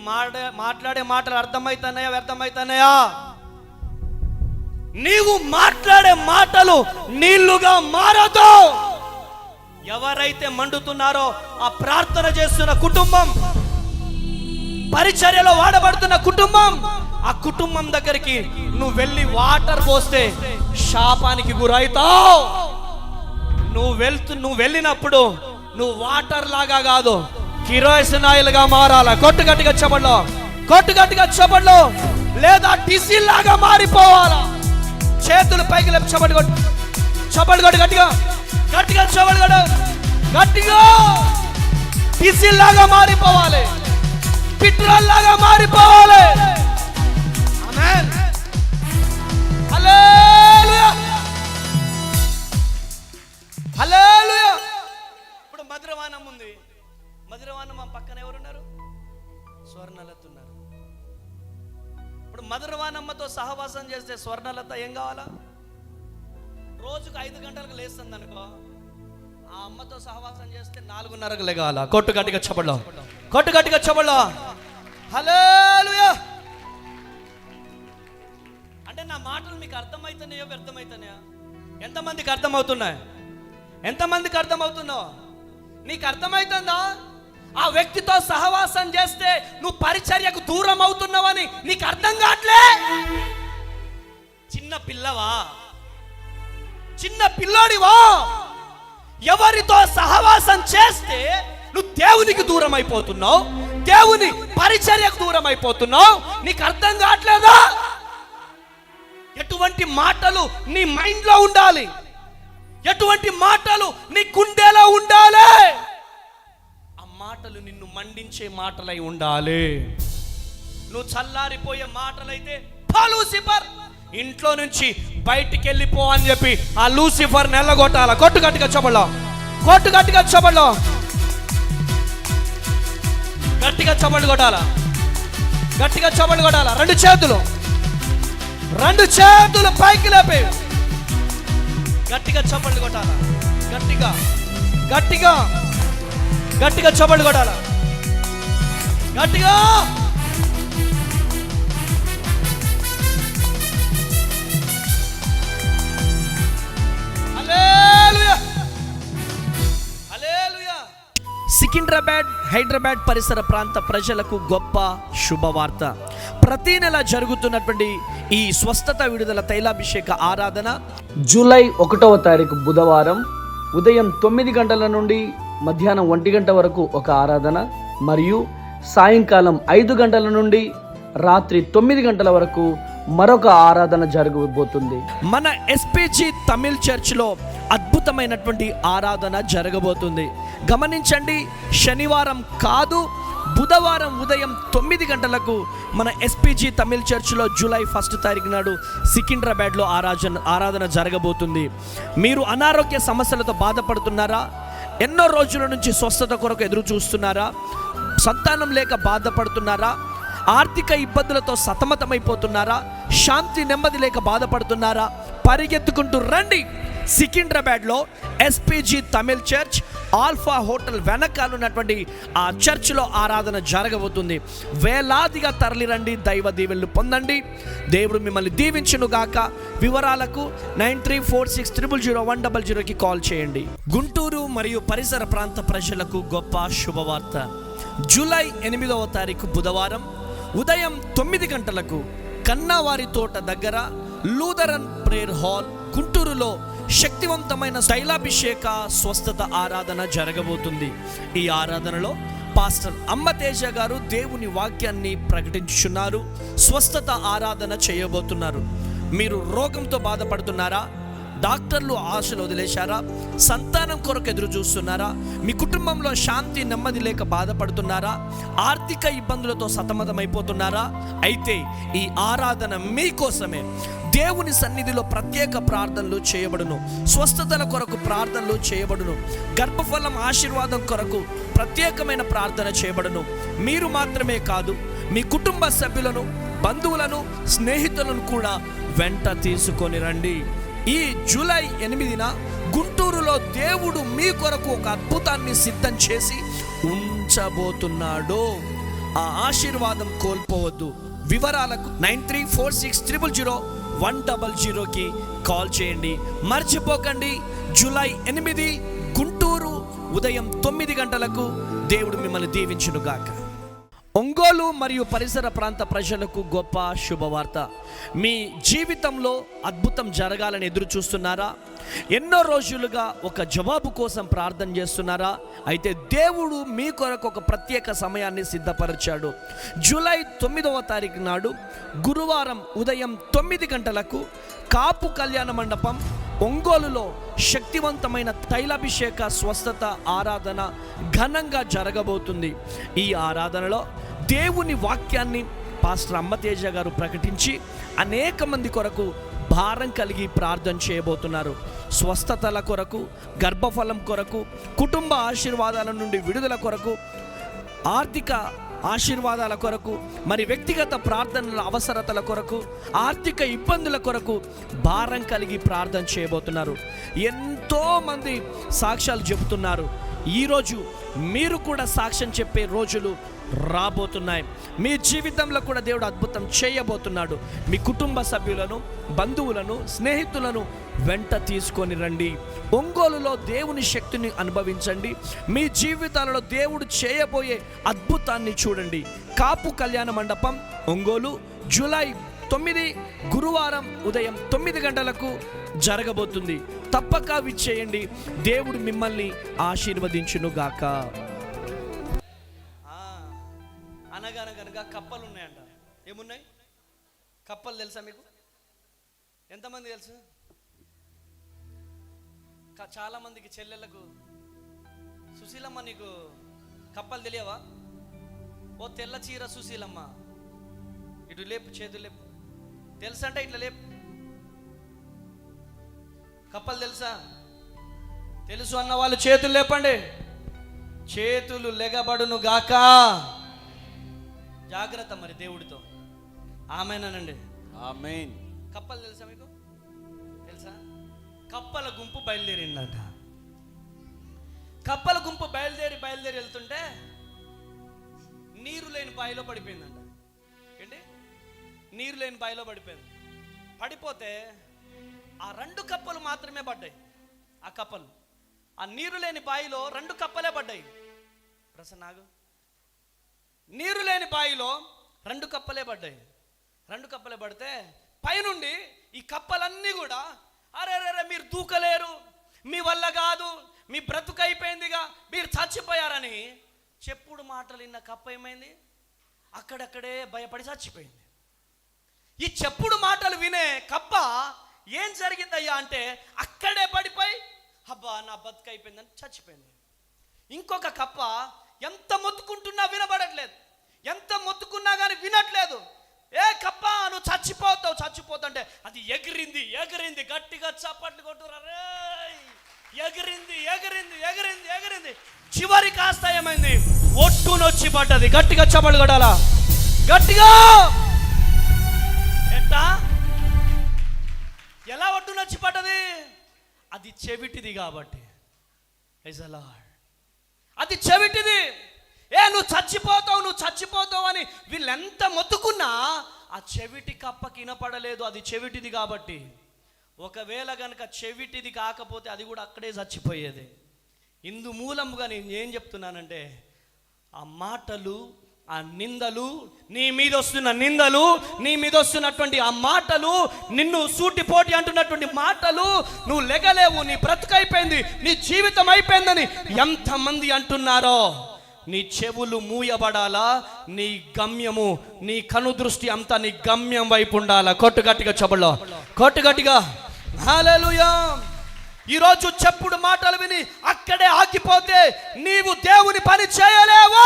మాట్లాడే మాటలు అర్థమవుతున్నాయా వ్యర్థమవుతున్నాయా? నీవు మాట్లాడే మాటలు నీళ్లుగా మారదు. ఎవరైతే మండుతున్నారో ఆ ప్రార్థన చేస్తున్న కుటుంబం, పరిచర్యలో వాడబడుతున్న కుటుంబం, ఆ కుటుంబం దగ్గరికి నువ్వు వెళ్ళి వాటర్ పోస్తే శాపానికి గురైతావు. నువ్వు వెళ్ళినప్పుడు నువ్వు వాటర్ లాగా కాదు, కిరోసినాయిలుగా మారాల. కొట్టు గట్టిగా చెప్పండి, కొట్టు గట్టిగా చెప్పండి. లేదా డిసిల్ లాగా మారిపోవాలా. చేతులు పైకి లేపి చప్పట్లు కొట్టు, చప్పట్లు కొట్టు, గట్టిగా గట్టిగా చప్పట్లు కొట్టు, గట్టిగా. డిసిల్ లాగా మారిపోవాలి, పెట్రోల్ లాగా మారిపోవాలి. ఆమేన్, హల్లెలూయా, హల్లెలూయా. ఇప్పుడు మధురవానం ఉంది. మధురవానం మా పక్కన ఎవరున్నారు? స్వర్ణలత ఉన్నారు. ఇప్పుడు మధురవానమ్మతో సహవాసం చేస్తే స్వర్ణలత ఏం కావాలా? రోజుకు 5 గంటలకు లేస్తుంది అనుకో, ఆ అమ్మతో సహవాసం చేస్తే 4:30కు లేగాల. కొట్టు గట్టిగా చప్పట్లో, కొట్టు గట్టిగా చప్పట్లో. హల్లెలూయా. అంటే నా మాటలు మీకు అర్థమవుతున్నాయో వ్యర్థమవుతున్నాయా? ఎంతమందికి అర్థమవుతున్నాయి? ఎంతమందికి అర్థమవుతున్నావు? నీకు అర్థమవుతుందా? ఆ వ్యక్తితో సహవాసం చేస్తే నువ్వు పరిచర్యకు దూరం అవుతున్నావని నీకు అర్థం కావట్లే. చిన్న పిల్లవా, చిన్న పిల్లాడివా? ఎవరితో సహవాసం చేస్తే నువ్వు దేవునికి దూరం అయిపోతున్నావు, దేవుని పరిచర్యకు దూరం అయిపోతున్నావు. నీకు అర్థం కావట్లేదా? ఎటువంటి మాటలు నీ మైండ్ లో ఉండాలి, ఎటువంటి మాటలు నీ గుండెలో ఉండాలి. ఆ మాటలు నిన్ను మండించే మాటలై ఉండాలి. నువ్వు చల్లారిపోయే మాటలైతే లూసిఫర్, ఇంట్లో నుంచి బయటికి వెళ్ళిపో అని చెప్పి ఆ లూసిఫర్ నెల్లగొట్టాల. కొట్టు గట్టిగా చప్పట్లో, కొట్టు గట్టిగా చప్పట్లో, గట్టిగా చప్పట్లు కొట్టాల, గట్టిగా చప్పట్లు కొట్టాల. రెండు చేతులు పైకి లేపి గట్టిగా చప్పట్లు కొట్టాల. గట్టిగా గట్టిగా గట్టిగా చప్పట్లు కొట్టాల. గట్టిగా. హల్లెలూయా, హల్లెలూయా. సికింద్రాబాద్, హైదరాబాద్ పరిసర ప్రాంత ప్రజలకు గొప్ప శుభవార్త. ప్రతి నెల జరుగుతున్నటువంటి ఈ స్వస్థత విడుదల తైలాభిషేక ఆరాధన జూలై 1వ తారీఖు బుధవారం ఉదయం 9 గంటల నుండి మధ్యాహ్నం 1 గంట వరకు ఒక ఆరాధన, మరియు సాయంకాలం 5 గంటల నుండి రాత్రి 9 గంటల వరకు మరొక ఆరాధన జరగబోతుంది. మన ఎస్పీజీ తమిళ్ చర్చ్లో అద్భుతమైనటువంటి ఆరాధన జరగబోతుంది. గమనించండి, శనివారం కాదు, బుధవారం ఉదయం 9 గంటలకు మన ఎస్పీజీ తమిళ్ చర్చ్లో జూలై 1 తారీఖు నాడు సికింద్రాబాద్లో ఆరాధన జరగబోతుంది. మీరు అనారోగ్య సమస్యలతో బాధపడుతున్నారా? ఎన్నో రోజుల నుంచి స్వస్థత కొరకు ఎదురు చూస్తున్నారా? సంతానం లేక బాధపడుతున్నారా? ఆర్థిక ఇబ్బందులతో సతమతమైపోతున్నారా? శాంతి నెమ్మది లేక బాధపడుతున్నారా? పరిగెత్తుకుంటూ రండి. సికింద్రాబాద్లో SPG Tamil church alpha hotel వెనకాల ఉన్నటువంటి ఆ చర్చ్లో ఆరాధన జరగబోతుంది. వేలాదిగా తరలిరండి, దైవ దీవెనలు పొందండి. దేవుడు మిమ్మల్ని దీవించును గాక. వివరాలకు 9346000100కి కాల్ చేయండి. గుంటూరు మరియు పరిసర ప్రాంత ప్రజలకు గొప్ప శుభవార్త. జూలై 8వ తారీఖు బుధవారం ఉదయం 9 గంటలకు కన్నావారి తోట దగ్గర లూథరన్ ప్రేయర్ హాల్ గుంటూరులో శక్తివంతమైన తైలాభిషేక స్వస్థత ఆరాధన జరగబోతుంది. ఈ ఆరాధనలో పాస్టర్ అమ్మతేజ గారు దేవుని వాక్యాన్ని ప్రకటించుచున్నారు. స్వస్థత ఆరాధన చేయబోతున్నారు. మీరు రోగంతో బాధపడుతున్నారా? డాక్టర్లు ఆశలు వదిలేశారా? సంతానం కొరకు ఎదురు చూస్తున్నారా? మీ కుటుంబంలో శాంతి నెమ్మది లేక బాధపడుతున్నారా? ఆర్థిక ఇబ్బందులతో సతమతమైపోతున్నారా? అయితే ఈ ఆరాధన మీకోసమే. దేవుని సన్నిధిలో ప్రత్యేక ప్రార్థనలు చేయబడును. స్వస్థతల కొరకు ప్రార్థనలు చేయబడును. గర్భఫలం ఆశీర్వాదం కొరకు ప్రత్యేకమైన ప్రార్థన చేయబడును. మీరు మాత్రమే కాదు, మీ కుటుంబ సభ్యులను, బంధువులను, స్నేహితులను కూడా వెంట తీసుకొని రండి. ఈ జూలై 8న గుంటూరులో దేవుడు మీ కొరకు ఒక అద్భుతాన్ని సిద్ధం చేసి ఉంచబోతున్నాడు. ఆ ఆశీర్వాదం కోల్పోవద్దు. వివరాలకు 9346000100కి కాల్ చేయండి. మర్చిపోకండి, జూలై 8 గుంటూరు ఉదయం 9 గంటలకు. దేవుడు మిమ్మల్ని దీవించును గాక. ఒంగోలు మరియు పరిసర ప్రాంత ప్రజలకు గొప్ప శుభవార్త. మీ జీవితంలో అద్భుతం జరగాలని ఎదురు చూస్తున్నారా? ఎన్నో రోజులుగా ఒక జవాబు కోసం ప్రార్థన చేస్తున్నారా? అయితే దేవుడు మీ కొరకు ఒక ప్రత్యేక సమయాన్ని సిద్ధపరిచాడు. జూలై 9వ తారీఖు నాడు గురువారం ఉదయం 9 గంటలకు కాపు కళ్యాణ మండపం ఒంగోలులో శక్తివంతమైన తైలాభిషేక స్వస్థత ఆరాధన ఘనంగా జరగబోతుంది. ఈ ఆరాధనలో దేవుని వాక్యాన్ని పాస్టర్ అమ్మతేజ గారు ప్రకటించి అనేక మంది కొరకు భారం కలిగి ప్రార్థన చేయబోతున్నారు. స్వస్థతల కొరకు, గర్భఫలం కొరకు, కుటుంబ ఆశీర్వాదాల నుండి విడుదల కొరకు, ఆర్థిక ఆశీర్వాదాల కొరకు, మరి వ్యక్తిగత ప్రార్థనల అవసరతల కొరకు, ఆర్థిక ఇబ్బందుల కొరకు భారం కలిగి ప్రార్థన చేయబోతున్నారు. ఎంతోమంది సాక్ష్యాలు చెబుతున్నారు. ఈరోజు మీరు కూడా సాక్ష్యం చెప్పే రోజులు రాబోతున్నాయి. మీ జీవితంలో కూడా దేవుడు అద్భుతం చేయబోతున్నాడు. మీ కుటుంబ సభ్యులను, బంధువులను, స్నేహితులను వెంట తీసుకొని రండి. ఒంగోలులో దేవుని శక్తిని అనుభవించండి. మీ జీవితాలలో దేవుడు చేయబోయే అద్భుతాన్ని చూడండి. కాపు కళ్యాణ మండపం ఒంగోలు జూలై 9 గురువారం ఉదయం 9 గంటలకు జరగబోతుంది. తప్పక విచ్చేయండి. దేవుడు మిమ్మల్ని ఆశీర్వదించును గాక. అనగనగనగా కప్పలు ఉన్నాయంట. ఏమున్నాయి? కప్పలు తెలుసా మీకు? ఎంతమంది తెలుసు? చాలా మందికి చెల్లెళ్ళకు. సుశీలమ్మ, నీకు కప్పలు తెలియవా? ఓ తెల్ల చీర సుశీలమ్మ, ఇటు లేపు, చేతులు లేపు. తెలుసా అంటే ఇట్లా లేపు. కప్పలు తెలుసా? తెలుసు అన్న వాళ్ళు చేతులు లేపండి. చేతులు లెగబడును గాక. జాగ్రత్త మరి దేవుడితో. ఆమేనండి. ఆమేన్. కప్పలు తెలుసా మీకు? తెలుసా? కప్పల గుంపు బయలుదేరిందంట. కప్పల గుంపు బయలుదేరి వెళ్తుంటే నీరు లేని బావిలో పడిపోయిందంట. ఏంటి? నీరు లేని బావిలో పడిపోయింది. పడిపోతే ఆ 2 కప్పలు మాత్రమే పడ్డాయి. ఆ కప్పలు ఆ నీరు లేని బావిలో 2 కప్పలే పడ్డాయి. ప్రసన్నాగు, నీరు లేని బావిలో 2 కప్పలే పడ్డాయి. 2 కప్పలే పడితే పైనుండి ఈ కప్పలన్నీ కూడా అరే మీరు దూకలేరు, మీ వల్ల కాదు, మీ బ్రతుకు అయిపోయిందిగా, మీరు చచ్చిపోయారని చెప్పుడు మాటలు విన్న కప్ప ఏమైంది? అక్కడక్కడే భయపడి చచ్చిపోయింది. ఈ చెప్పుడు మాటలు వినే కప్ప ఏం జరిగిందయ్యా అంటే అక్కడే పడిపోయి అబ్బా నా బతుకు అయిపోయిందని చచ్చిపోయింది. ఇంకొక కప్ప ఎంత మొత్తుకుంటున్నా వినబడట్లేదు, ఎంత మొత్తుకున్నా కానీ వినట్లేదు. ఏ కప్ప నువ్వు చచ్చిపోతుంటే అది ఎగిరింది గట్టిగా చప్పట్లు కొట్టురా రే, ఎగిరింది. చివరి కాస్త ఏమైంది? ఒట్టునొచ్చి పడ్డది. గట్టిగా చప్పట్లు కొట్టాలా, గట్టిగా. ఎట్టా? ఎలా ఒట్టునొచ్చి పడ్డది? అది చెవిటిది కాబట్టి. Praise the Lord. అది చెవిటిది. నువ్వు చచ్చిపోతావు అని వీళ్ళు ఎంత మొత్తుకున్నా ఆ చెవిటి కప్పకి వినపడలేదు. అది చెవిటిది కాబట్టి. ఒకవేళ కనుక చెవిటిది కాకపోతే అది కూడా అక్కడే చచ్చిపోయేది. ఇందు మూలముగా నేను ఏం చెప్తున్నానంటే, ఆ మాటలు, ఆ నిందలు, నీ మీద వస్తున్న నిందలు, నీ మీద వస్తున్నటువంటి ఆ మాటలు, నిన్ను సూటిపోటి అంటున్నటువంటి మాటలు, నువ్వు లెగలేవు, నీ బ్రతుకైపోయింది, నీ జీవితం అయిపోయిందని ఎంతమంది అంటున్నారో, నీ చెవులు మూయబడాలా. నీ గమ్యము, నీ కనుదృష్టి అంతా నీ గమ్యం వైపు ఉండాలా. కొట్టు గట్టిగా చెప్పలో, కొట్టు గట్టిగా హల్లెలూయా. ఈరోజు చెప్పుడు మాటలు విని అక్కడే ఆగిపోతే నీవు దేవుని పని చేయలేవు.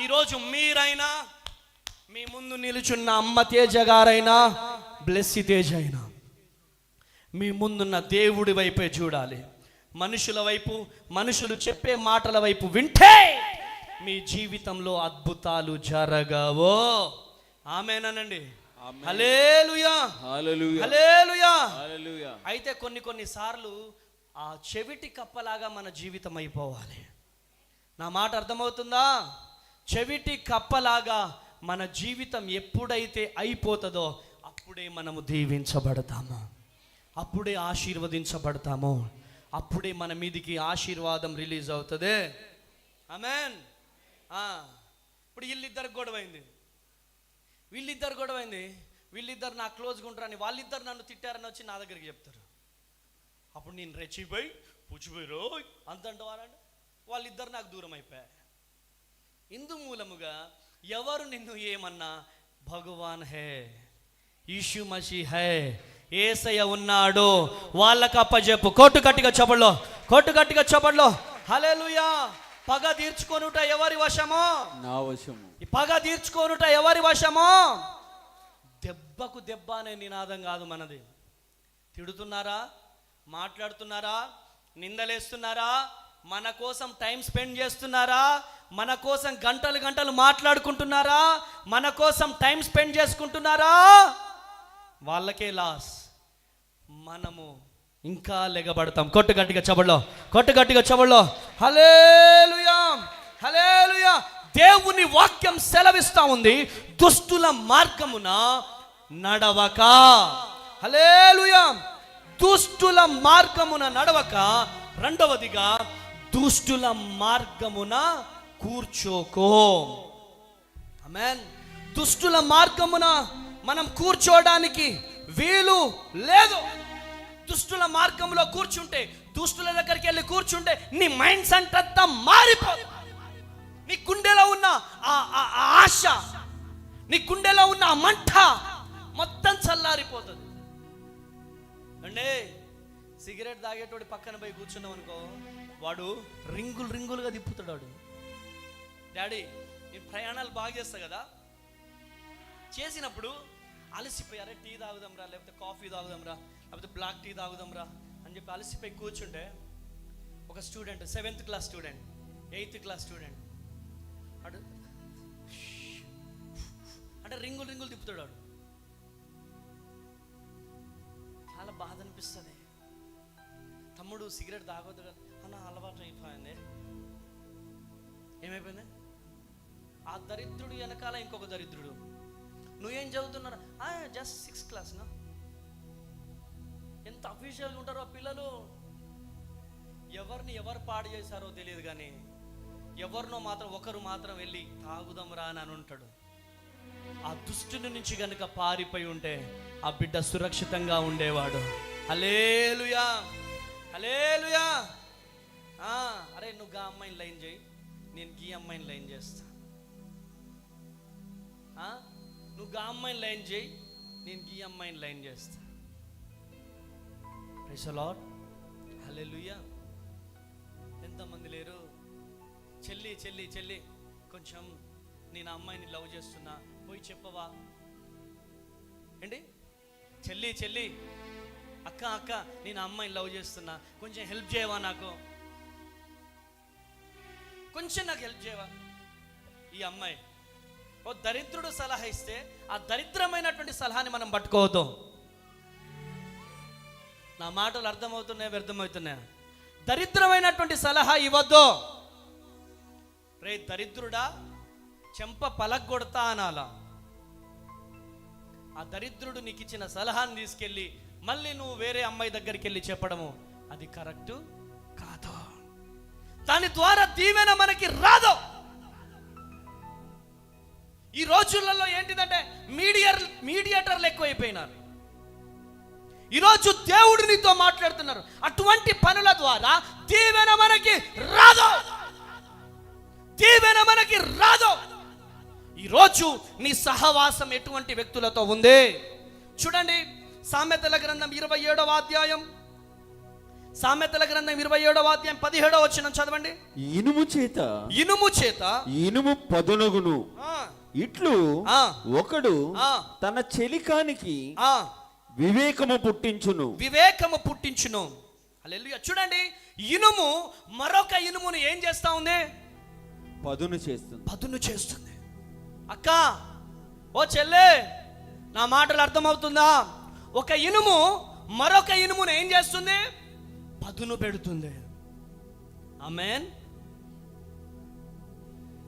ఈరోజు మీరైనా, మీ ముందు నిలుచున్న అమ్మ తేజ గారైనా, బ్లెస్సి తేజ అయినా, మీ ముందున్న దేవుడి వైపే చూడాలి. మనుషుల వైపు, మనుషులు చెప్పే మాటల వైపు వింటే మీ జీవితంలో అద్భుతాలు జరగవో. ఆమేనండి. హల్లెలూయా, హల్లెలూయా. అయితే కొన్ని సార్లు ఆ చెవిటి కప్పలాగా మన జీవితం అయిపోవాలి. నా మాట అర్థమవుతుందా? చెవిటి కప్పలాగా మన జీవితం ఎప్పుడైతే అయిపోతుందో అప్పుడే మనము దీవించబడతాము, అప్పుడే ఆశీర్వదించబడతాము, అప్పుడే మన మీదికి ఆశీర్వాదం రిలీజ్ అవుతుంది. ఆమేన్. ఇప్పుడు వీళ్ళిద్దరు గొడవైంది, వీళ్ళిద్దరు నాకు క్లోజ్గా ఉంటారని, వాళ్ళిద్దరు నన్ను తిట్టారని వచ్చి నా దగ్గరికి చెప్తారు. అప్పుడు నేను రెచ్చిపోయి పుచ్చిపోయి అంతంటవారండి, వాళ్ళిద్దరు నాకు దూరం అయిపోయారు. ఇందు మూలముగా ఎవరు నిన్ను ఏమన్నా, భగవాన్ హే, యీషు మసీహ్ హే, యేసయ్య ఉన్నాడు, వాళ్ళకి అప్పచెప్పు. కొట్టు గట్టిగా చెప్పలో, కొట్టు గట్టిగా చెప్పలో. హల్లెలూయా. పగ తీర్చుకొనుట ఎవరి వశమో? నా వశము. ఈ పగ తీర్చుకొనుట ఎవరి వశమో? దెబ్బకు దెబ్బ అనే నినాదం కాదు మనది. తిడుతున్నారా, మాట్లాడుతున్నారా, నిందలేస్తున్నారా, మన కోసం టైం స్పెండ్ చేస్తున్నారా, మన కోసం గంటలు గంటలు మాట్లాడుకుంటున్నారా, మన కోసం టైం స్పెండ్ చేసుకుంటున్నారా, వాళ్ళకే లాస్. మనము ఇంకా లెగబడతాం. కొట్టు గట్టిగా చబడలో, కొట్టు గట్టిగా చబడలో. హల్లెలూయా, హల్లెలూయా. దేవుని వాక్యం సెలవిస్తా ఉంది, దుష్టుల మార్గమున నడవక. హల్లెలూయా. దుష్టుల మార్గమున నడవక. రెండవదిగా, దుష్టుల మార్గమున కూర్చోకో. ఆమేన్. దుష్టుల మార్గమున మనం కూర్చోడానికి వీలు లేదు. దుష్టుల మార్గంలో కూర్చుంటే, దుష్టుల దగ్గరికి వెళ్ళి కూర్చుంటే నీ మైండ్ సెట్ అంతా మారిపోతుంది. నీ గుండెలో ఉన్న ఆశ, నీ గుండెలో ఉన్న మంట మొత్తం చల్లారిపోతుంది. అంటే సిగరెట్ తాగేటోడి పక్కన పోయి కూర్చున్నాం అనుకో, వాడు రింగులుగా తిప్పుతాడు. వాడు, డాడీ నేను ప్రయాణాలు బాగా చేస్తా కదా, చేసినప్పుడు అలసిపోయారే, టీ తాగుదాంరా, లేకపోతే కాఫీ తాగుదాంరా, లేకపోతే బ్లాక్ టీ తాగుదాంరా అని చెప్పి అలసిపోయి కూర్చుంటే, ఒక student 7th class student, 8th class student అడు అంటే రింగులు తిప్పుతాడు. వాడు చాలా బాధ అనిపిస్తుంది. తమ్ముడు సిగరెట్ తాగొద్దు కదా అన్న, అలవాటు అయిపోయింది. ఏమైపోయింది? ఆ దరిద్రుడు వెనకాల ఇంకొక దరిద్రుడు. నువ్వేం చదువుతున్నారా? జస్ట్ 6th క్లాస్నా. ఎంత అఫీషియల్గా ఉంటారో ఆ పిల్లలు. ఎవరిని ఎవరు పాడు చేశారో తెలియదు, కానీ ఎవరినో మాత్రం ఒకరు మాత్రం వెళ్ళి తాగుదాం రా అని ఉంటాడు. ఆ దుష్టుని నుంచి గనుక పారిపోయి ఉంటే ఆ బిడ్డ సురక్షితంగా ఉండేవాడు. హల్లెలూయా, హల్లెలూయా. అరే నువ్వు గా అమ్మాయిని లైన్ చేయి, నేను గీ అమ్మాయిని లైన్ చేస్తా. నువ్వు గా అమ్మాయిని లైన్ చేయి, నేను గీ అమ్మాయిని లైన్ చేస్తా. Praise the Lord. హల్లెలూయా. ఎంతమంది లేరు? చెల్లి కొంచెం నేను అమ్మాయిని లవ్ చేస్తున్నా, పోయి చెప్పవా? ఏంటి చెల్లి అక్క నేను అమ్మాయిని లవ్ చేస్తున్నా, కొంచెం హెల్ప్ చేయవా, నాకు కొంచెం నాకు హెల్ప్ చేయవా? ఈ అమ్మాయి ఓ దరిద్రుడు సలహా ఇస్తే ఆ దరిద్రమైనటువంటి సలహాని మనం పట్టుకోవద్దు. నా మాటలు అర్థమవుతున్నాయా, వ్యర్థమవుతున్నాయా? దరిద్రమైనటువంటి సలహా ఇవ్వద్దు. రే దరిద్రుడా, చెంప పలగొడతా అనాలా. ఆ దరిద్రుడు నీకు ఇచ్చిన సలహాను తీసుకెళ్ళి మళ్ళీ నువ్వు వేరే అమ్మాయి దగ్గరికి వెళ్ళి చెప్పడము అది కరెక్టు కాదు. దాని ద్వారా దీవెన మనకి రాదు. ఈ రోజులలో ఏంటిదంటే మీడియేటర్లు ఎక్కువైపోయినారు. ఈరోజు దేవుడు నీతో మాట్లాడుతున్నారు. అటువంటి పనుల ద్వారా దీవెన మనకి రాదు. దీవెన మనకి రాదు. ఈరోజు నీ సహవాసం ఎటువంటి వ్యక్తులతో ఉంది చూడండి. సామెతల గ్రంథం 27వ అధ్యాయం, సామెతల గ్రంథం 27వ అధ్యాయం 17వ వచనం చదవండి. ఇనుము చేత ఇనుము పదునగును, ఇట్లు ఒకడు తన చెలికానికి వివేకము పుట్టించును. హల్లెలూయా. చూడండి, ఇనుము మరొక ఇనుమును ఏం చేస్తా ఉంది? పదును చేస్తుంది. అక్క, ఓ చెల్లె, నా మాటలు అర్థమవుతుందా? ఒక ఇనుము మరొక ఇనుమును ఏం చేస్తుంది? పదును పెడుతుంది. ఆమేన్.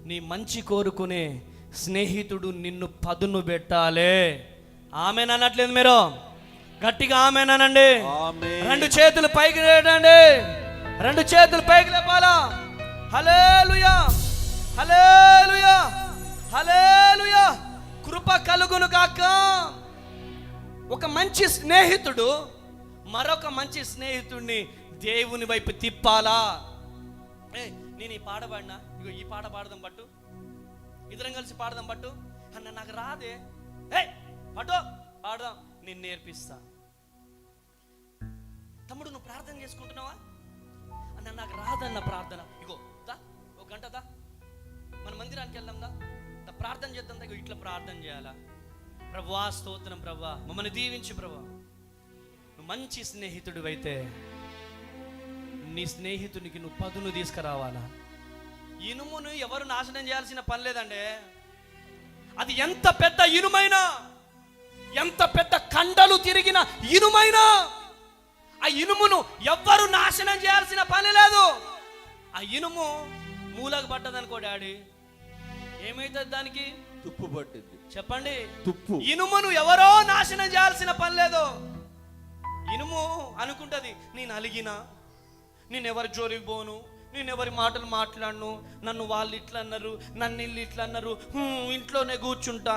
నీ మంచి కోరుకునే స్నేహితుడు నిన్ను పదును పెట్టాలే. ఆమేన్ అనట్లేదు మీరు? గట్టిగా ఆమేన్ అనండి. రెండు చేతులు పైకి లేపండి. రెండు చేతులు పైకి లేపాలా? హల్లెలూయా, హల్లెలూయా, హల్లెలూయా. కృప కలుగును గాక. ఒక మంచి స్నేహితుడు మరొక మంచి స్నేహితుడిని దేవుని వైపు తిప్పాలా? నేను ఈ పాట పాడినా, ఇగో ఈ పాట పాడదాం పట్టు, ఇద్దరం కలిసి పాడదాం పట్టు. అన్న నాకు రాదే, పట్టు పాడదాం, నేను నేర్పిస్తా. తమ్ముడు నువ్వు ప్రార్థన చేసుకుంటున్నావా? అన్న నాకు రాదన్న ప్రార్థన. ఇగో దా, ఒక గంట దా, మన మందిరానికి వెళ్దాం దా, ప్రార్థన చేద్దాం దా. ఇట్లా ప్రార్థన చేయాలా? ప్రభువా స్తోత్రం, ప్రభువా మమ్మల్ని దీవించు ప్రభువా. నువ్వు మంచి స్నేహితుడు అయితే నీ స్నేహితునికి నువ్వు పదును తీసుకురావాలా? ఇనుమును ఎవరు నాశనం చేయాల్సిన పని లేదండి. అది ఎంత పెద్ద ఇనుమైనా, ఎంత పెద్ద కండలు తిరిగిన ఇనుమైనా, ఆ ఇనుమును ఎవ్వరు నాశనం చేయాల్సిన పని లేదు. ఆ ఇనుము మూలకు పడ్డదనుకో డాడీ, ఏమైతుంది? దానికి తుప్పు పట్టింది. చెప్పండి, తుప్పు. ఇనుమును ఎవరో నాశనం చేయాల్సిన పని లేదు. ఇనుము అనుకుంటది, నేను అలిగినా, నేను ఎవరి జోలికి పోను, నేను ఎవరి మాటలు మాట్లాడను, నన్ను వాళ్ళు ఇట్లా అన్నారు, నన్ను ఇల్లు ఇట్లా అన్నారు, ఇంట్లోనే కూర్చుంటా.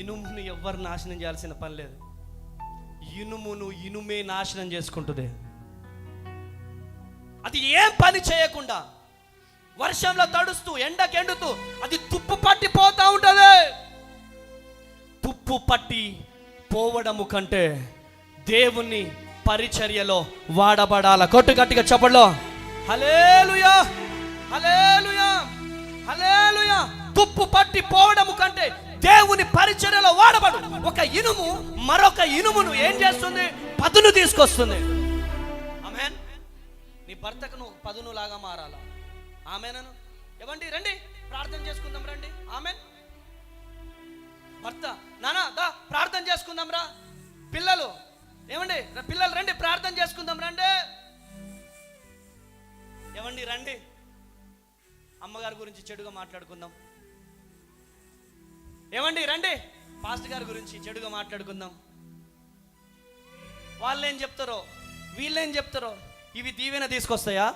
ఇనుమును ఎవ్వరు నాశనం చేయాల్సిన పని లేదు. ఇనుమును ఇనుమే నాశనం చేసుకుంటుంది. అది ఏం పని చేయకుండా వర్షంలో తడుస్తూ ఎండకెండుతూ అది తుప్పు పట్టి పోతా ఉంటది. తుప్పు పట్టి పోవడము కంటే దేవుని పరిచర్యలో వాడబడాల. కొట్టు గట్టిగా చెప్పలో హల్లెలూయా, హల్లెలూయా, హల్లెలూయా. తుప్పు పట్టి పోవడము కంటే దేవుని పరిచర్యలో వాడబడు. ఒక ఇనుము మరొక ఇనుమును ఏం చేస్తుంది? పదును తీసుకొస్తుంది. ఆమేన్. నీ భర్తకు నువ్వు పదును లాగా మారాలా? ఆమేనను. ఏమండి రండి ప్రార్థన చేసుకుందాం రండి. ఆమేన్. భర్త, నానా దా ప్రార్థన చేసుకుందాం రా. పిల్లలు, ఏమండి పిల్లలు రండి ప్రార్థన చేసుకుందాం రండి. ఏమండి రండి అమ్మగారి గురించి చెడుగా మాట్లాడుకుందాం. ఏమండి రండి పాస్టర్ గారి గురించి చెడుగా మాట్లాడుకుందాం. వాళ్ళేం చెప్తారో వీళ్ళేం చెప్తారో ఇవి దీవెన తీసుకొస్తాయా?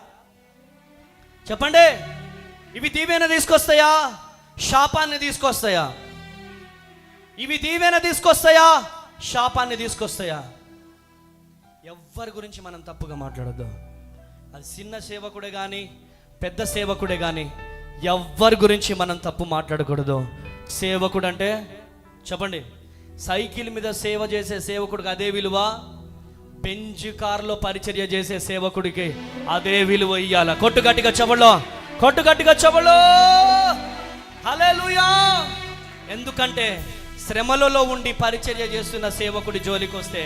చెప్పండి, ఇవి దీవెన తీసుకొస్తాయా? శాపాన్ని తీసుకొస్తాయా? ఇవి దీవెన తీసుకొస్తాయా? శాపాన్ని తీసుకొస్తాయా? ఎవ్వరి గురించి మనం తప్పుగా మాట్లాడొద్దు. అది చిన్న సేవకుడే కానీ పెద్ద సేవకుడే కానీ ఎవ్వరి గురించి మనం తప్పు మాట్లాడకూడదు. సేవకుడు అంటే చెప్పండి, సైకిల్ మీద సేవ చేసే సేవకుడికి అదే విలువ, బెంజ్ కారులో పరిచర్య చేసే సేవకుడికి అదే విలువ ఇయ్యాల. కొట్టు గట్టిగా చెబులో, కొట్టు గట్టిగా చెబులో హల్లెలూయా. ఎందుకంటే శ్రమలలో ఉండి పరిచర్య చేస్తున్న సేవకుడి జోలికి వస్తే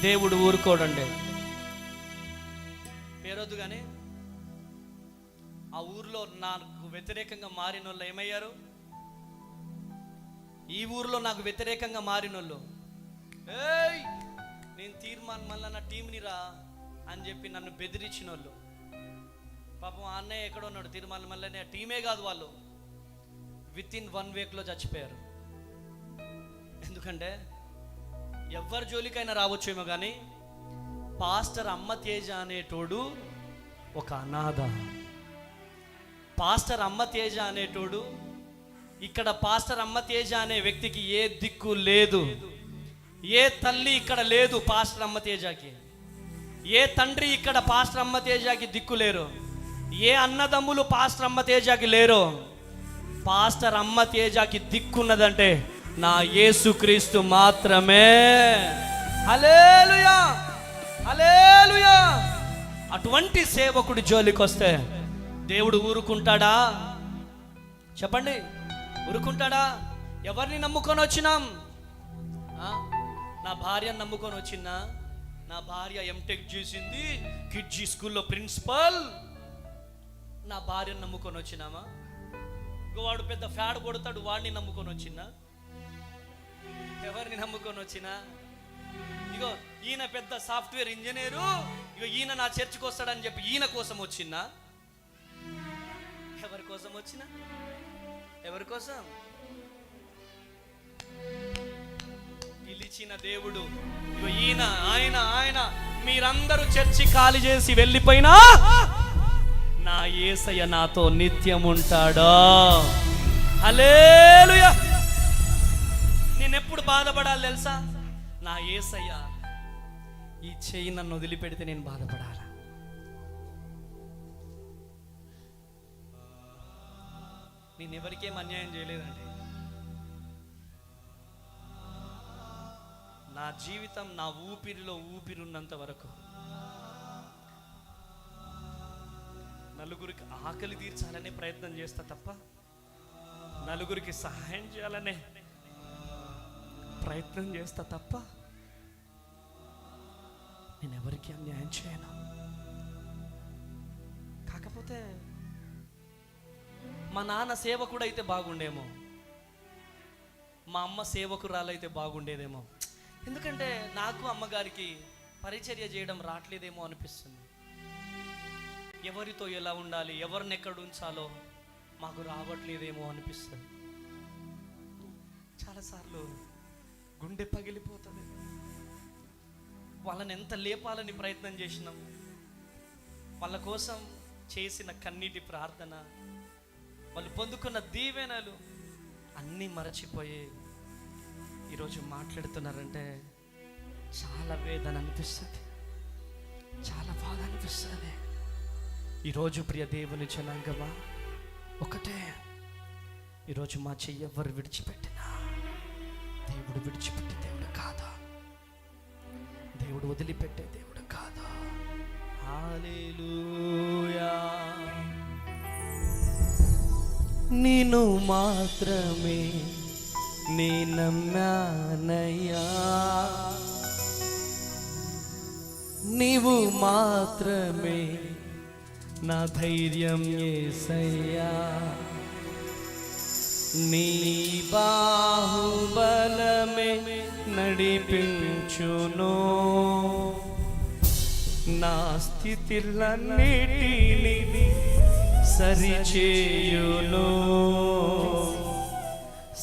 దేవుడు ఊరుకోడండి. పేరొద్దు కానీ ఆ ఊర్లో నాకు వ్యతిరేకంగా మారిన వాళ్ళు ఏమయ్యారు? ఈ ఊర్లో నాకు వ్యతిరేకంగా మారిన వాళ్ళు ఏయ్ నేను తీర్మాన్ మళ్ళా నా టీంని రా అని చెప్పి నన్ను బెదిరించిన వాళ్ళు. పాపం ఆ అన్నయ్య ఎక్కడ ఉన్నాడు, తీర్మాన్ మళ్ళీ టీమే కాదు, వాళ్ళు వితిన్ 1 వీక్లో చచ్చిపోయారు. ఎందుకంటే ఎవరి జోలికైనా రావచ్చేమో కానీ పాస్టర్ అమ్మ తేజ అనేటోడు ఒక అనాథ. పాస్టర్ అమ్మ తేజ అనేటోడు, ఇక్కడ పాస్టర్ అమ్మ తేజ అనే వ్యక్తికి ఏ దిక్కు లేదు, ఏ తల్లి ఇక్కడ లేదు పాస్టర్ అమ్మ తేజకి, ఏ తండ్రి ఇక్కడ పాస్టర్ అమ్మ తేజకి దిక్కు లేరు, ఏ అన్నదమ్ములు పాస్టర్ అమ్మ తేజకి లేరు. పాస్టర్ అమ్మ తేజకి దిక్కున్నదంటే నా యేసుక్రీస్తు మాత్రమే. హల్లెలూయా, హల్లెలూయా. అటువంటి సేవకుడి జోలికి వస్తే దేవుడు ఊరుకుంటాడా? చెప్పండి, ఊరుకుంటాడా? ఎవరిని నమ్ముకొని వచ్చినాం? నా భార్యను నమ్ముకొని వచ్చినా, నా భార్య ఎంటెక్ చేసింది, కిడ్జీ స్కూల్లో ప్రిన్సిపల్. నా భార్యను నమ్ముకొని వచ్చినామా? వాడు పెద్ద ఫ్యాడ్ కొడతాడు, వాడిని నమ్ముకొని వచ్చినా? ఎవరిని నమ్ముకొని వచ్చినా? ఇగో ఈయన పెద్ద సాఫ్ట్వేర్ ఇంజనీరు, ఇగో ఈయన నా చర్చికి వస్తాడని చెప్పి ఈయన కోసం వచ్చినా? ఎవరి కోసం వచ్చినా? ఎవరి కోసం? పిలిచిన దేవుడు. ఇగో ఈయన, ఆయన ఆయన మీరందరూ చర్చి ఖాళీ చేసి వెళ్ళిపోయినా నా యేసయ్య నాతో నిత్యం ఉంటాడా. హల్లెలూయా. నేనెప్పుడు బాధపడాలి తెలుసా? నా యేసయ్య ఈ చెయ్యి నన్ను వదిలిపెడితే నేను బాధపడాలా? నేను ఎవరికేం అన్యాయం చేయలేదండి. నా జీవితం నా ఊపిరిలో ఊపిరున్నంత వరకు నలుగురికి ఆకలి తీర్చాలనే ప్రయత్నం చేస్తా తప్ప, నలుగురికి సహాయం చేయాలనే ప్రయత్నం చేస్తా తప్ప, నేను ఎవరికి అన్యాయం చేయను. కాకపోతే మా నాన్న సేవకుడు అయితే బాగుండేమో, మా అమ్మ సేవకురాలైతే బాగుండేదేమో. ఎందుకంటే నాకు అమ్మగారికి పరిచర్య చేయడం రావట్లేదేమో అనిపిస్తుంది. ఎవరితో ఎలా ఉండాలి, ఎవరిని ఎక్కడ ఉంచాలో మాకు రావట్లేదేమో అనిపిస్తుంది. చాలాసార్లు గుండె పగిలిపోతుంది. వాళ్ళని ఎంత లేపాలని ప్రయత్నం చేసినాం, వాళ్ళ కోసం చేసిన కన్నీటి ప్రార్థన, వాళ్ళు పొందుకున్న దీవెనలు అన్నీ మరచిపోయి ఈరోజు మాట్లాడుతున్నారంటే చాలా వేదన అనిపిస్తుంది, చాలా బాధ అనిపిస్తుంది. ఈరోజు ప్రియ దేవుని జనాంగమా, ఒకటే, ఈరోజు మా చెయ్యి ఎవరు విడిచిపెట్టినా దేవుడు విడిచిపెట్టే దేవుడు కాదా, దేవుడు వదిలిపెట్టే దేవుడు కాదా. హల్లెలూయా. నిన్ను మాత్రమే నీ నమ్మానయ్యా, నీవు మాత్రమే నా ధైర్యం యేసయ్యా. నీ బాహుబలమే నడిపించును, నా స్థితిలన్నిటిని సరిచేయును,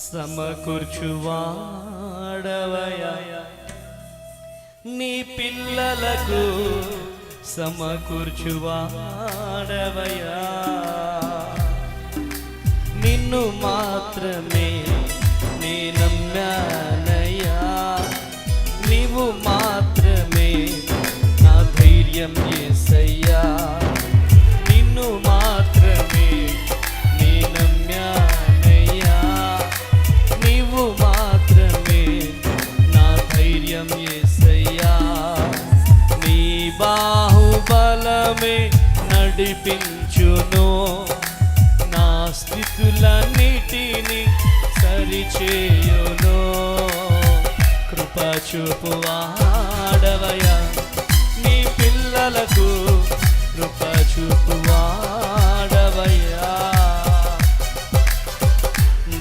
సమకూర్చువాడవయ్యా నీ పిల్లలకు, సమకూర్చువాడవయ్యా. నిన్ను మాత్రమే నే నమ్మానయ్యా, నీవు మాత్రమే నా ధైర్యం యేసయ్యా. నిన్ను మాత్రమే నే నమ్మానయ్యా, నీవు మాత్రమే నా ధైర్యం యేసయ్యా. నీ బాహుబలమే నడిపించును, నా స్థితులన్నిటిని సరిచేయును, కృప చూపువాడవయ్యా నీ పిల్లలకు, కృప చూపువాడవయ్యా.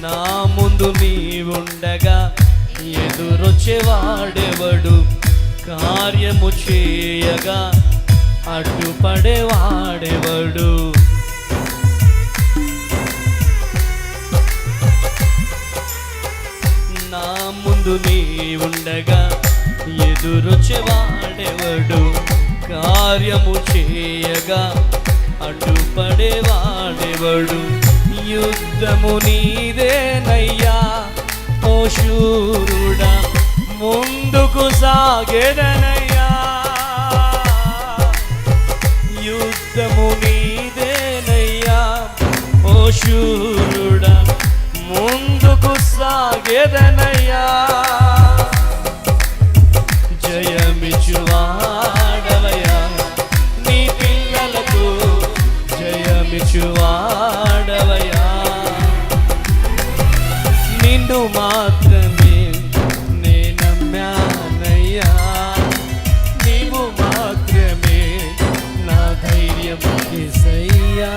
నా ముందు నీవుండగా ఎదురొచ్చి ఎదురొచ్చేవాడెవడు, కార్యము చేయగా అడ్డుపడేవాడెవడు. నా ముందు నీ ఉండగా ఎదురొచ్చేవాడెవడు, కార్యము చేయగా అడ్డుపడేవాడెవడు. యుద్ధము నీదేనయ్యా ఓ శూరుడా, ముందుకు సాగెదనయ్యా. యుద్ధము నీదేనయ్యా ఓ శూరుడా, ముందుకు సాగెదనయ్యా. జయమిచ్చువాడవయ్యా నీ పిల్లలకు, జయమిచ్చువాడవయ్యా. నిన్ను మాత్రమే నే నమ్మానయ్యా, నీవు మాత్రమే నా ధైర్యం యేసయ్యా.